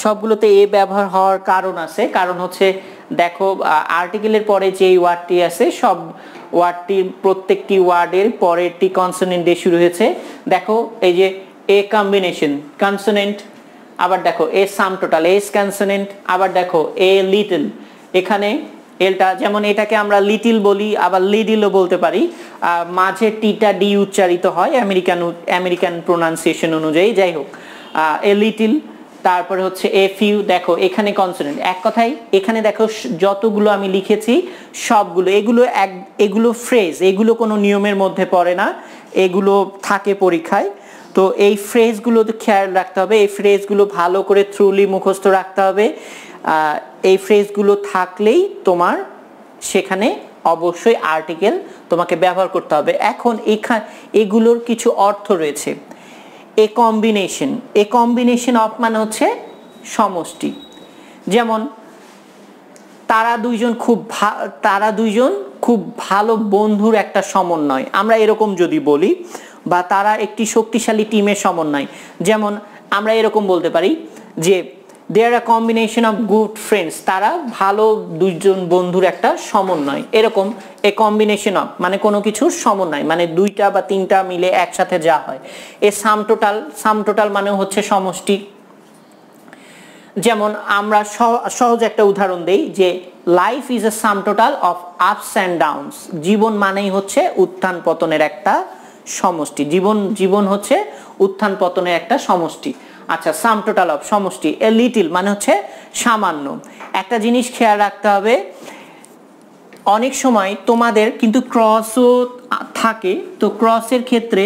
সবগুলোতে এ ব্যবহার হওয়ার কারণ আছে। কারণ হচ্ছে দেখো আর্টিকেলের পরে যেই ওয়ার্ডটি আছে, সব ওয়ার্ডটির প্রত্যেকটি ওয়ার্ডের পরেরটি কনসোনেন্ট দিয়ে শুরু হয়েছে। দেখো এই যে এ কম্বিনেশন কনসোনেন্ট, আবার দেখো এ সাম টোটাল এস কনসোনেন্ট, আবার দেখো এ লিটল, এখানে এলটা, যেমন এটাকে আমরা লিটিল বলি, আবার লিডিলও বলতে পারি, মাঝে টিটা ডি উচ্চারিত হয় আমেরিকান প্রোনাউন্সিয়েশন অনুযায়ী। যাই হোক, এ লিটিল, তারপরে হচ্ছে এ ফিউ, দেখো এখানে কনসোনেন্ট। এক কথায় এখানে দেখো যতগুলো আমি লিখেছি সবগুলো, এগুলো ফ্রেজ, এগুলো কোনো নিয়মের মধ্যে পড়ে না, এগুলো থাকে পরীক্ষায়। তো এই ফ্রেজগুলো খেয়াল রাখতে হবে, এই ফ্রেজগুলো ভালো করে থ্রুলি মুখস্থ রাখতে হবে। এই ফ্রেজগুলো থাকলেই তোমার সেখানে অবশ্যই আর্টিকেল তোমাকে ব্যবহার করতে হবে। এখন এগুলোর কিছু অর্থ রয়েছে। এ কম্বিনেশন অফ মানে হচ্ছে সমষ্টি। যেমন তারা দুইজন খুব ভালো বন্ধুর একটা সমন্বয়, আমরা এরকম যদি বলি, বা তারা একটি শক্তিশালী টিমের সমন্বয়। যেমন আমরা এরকম বলতে পারি যে they are a combination of good friends, তারা ভালো দুইজন বন্ধুর একটা সমন্বয়। এরকম এ কম্বিনেশন অফ মানে কোনো কিছুর সমন্বয়, মানে দুইটা বা তিনটা মিলে একসাথে যা হয়। এ সাম টোটাল মানে হচ্ছে সমষ্টি। যেমন আমরা সহজ একটা উদাহরণ দেই যে life is a sum total of ups and downs, জীবন মানেই হচ্ছে উত্থান পতনের একটা সমষ্টি। জীবন হচ্ছে উত্থান পতনের একটা সমষ্টি। আচ্ছা, সাম টোটাল অফ সমষ্টি। এ লিটল মানে হচ্ছে সামান্য। একটা জিনিস খেয়াল রাখতে হবে, অনেক সময় তোমাদের কিন্তু ক্রসও থাকে, তো ক্রসের ক্ষেত্রে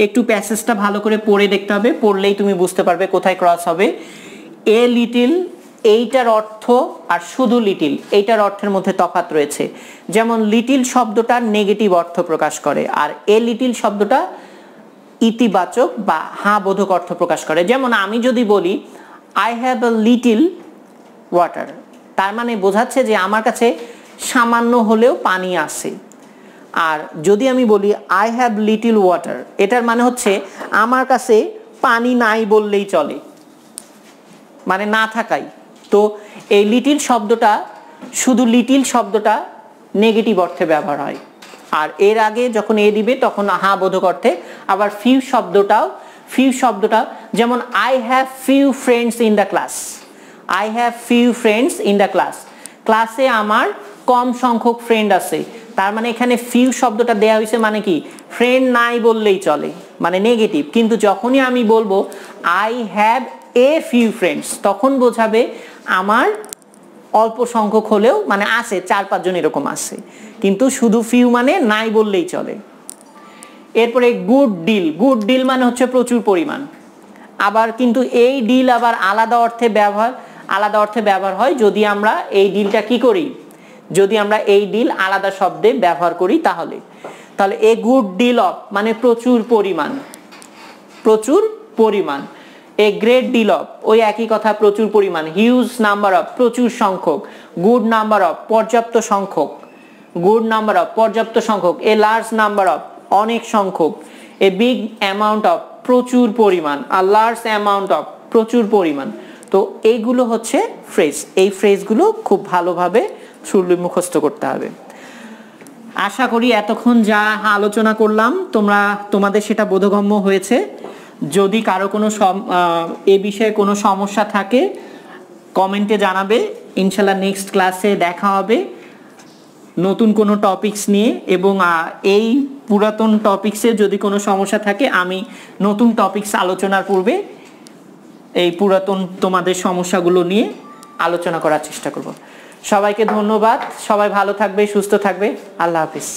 একটু প্যাসেজটা ভালো করে পড়ে দেখতে হবে, পড়লেই তুমি বুঝতে পারবে কোথায় ক্রস হবে। এ লিটল এইটার অর্থ আর শুধু লিটিল এইটার অর্থের মধ্যে তফাৎ রয়েছে। যেমন লিটিল শব্দটা নেগেটিভ অর্থ প্রকাশ করে, আর এ লিটিল শব্দটা ইতিবাচক বা হ্যাঁ বোধক অর্থ প্রকাশ করে। যেমন আমি যদি বলি I have a little water, তার মানে বোঝাচ্ছে যে আমার কাছে সামান্য হলেও পানি আছে। আর যদি আমি বলি আই হ্যাভ লিটিল ওয়াটার, এটার মানে হচ্ছে আমার কাছে পানি নাই বললেই চলে, মানে না থাকাই। তো এই লিটিল শব্দটা, শুধু লিটিল শব্দটা নেগেটিভ অর্থে ব্যবহার হয়, আর এর আগে যখন এ দিবে তখন হ্যাঁ বোধক অর্থে। আবার ফিউ শব্দটা যেমন I have few friends in the class, I have few friends in the class, ক্লাসে আমার কম সংখ্যক ফ্রেন্ড আছে। তার মানে এখানে ফিউ শব্দটা দেয়া হয়েছে মানে কি, ফ্রেন্ড নাই বললেই চলে, মানে নেগেটিভ। কিন্তু যখনই আমি বলবো I have a few friends, তখন বোঝাবে আমার অল্প সংখ্যক হলেও মানে আছে, 4-5 জন এরকম আছে, কিন্তু শুধু ফিউ মানে নাই বললেই চলে। এরপরে গুড ডিল মানে হচ্ছে প্রচুর পরিমাণ। আবার কিন্তু এই ডিল আবার আলাদা অর্থে ব্যবহার হয় যদি আমরা এই ডিলটা কি করি, যদি আমরা এই ডিল আলাদা শব্দে ব্যবহার করি তাহলে এ গুড ডিল অফ মানে প্রচুর পরিমাণ। এ গ্রেট ডিল অফ ওই একই কথা, প্রচুর পরিমাণ। হিউজ নাম্বার অফ প্রচুর সংখ্যক। গুড নাম্বার অফ পর্যাপ্ত সংখ্যক। গুড নাম্বার অফ পর্যাপ্ত সংখ্যক, এ লার্জ নাম্বার অফ অনেক সংখ্যক, এ বিগ অ্যামাউন্ট অফ প্রচুর পরিমাণ, আ লার্জ অ্যামাউন্ট অফ প্রচুর পরিমাণ। তো এইগুলো হচ্ছে ফ্রেজ, এই ফ্রেজগুলো খুব ভালোভাবে শুরুই মুখস্থ করতে হবে। আশা করি এতক্ষণ যা আলোচনা করলাম তোমাদের সেটা বোধগম্য হয়েছে। যদি কারো কোনো এ বিষয়ে কোনো সমস্যা থাকে কমেন্টে জানাবে, ইনশাল্লাহ নেক্সট ক্লাসে দেখা হবে নতুন কোনো টপিকস নিয়ে। এবং এই পুরাতন টপিকসে যদি কোনো সমস্যা থাকে আমি নতুন টপিকস আলোচনার পূর্বে এই পুরাতন তোমাদের সমস্যাগুলো নিয়ে আলোচনা করার চেষ্টা করব। সবাইকে ধন্যবাদ, সবাই ভালো থাকবে, সুস্থ থাকবে, আল্লাহ হাফিজ।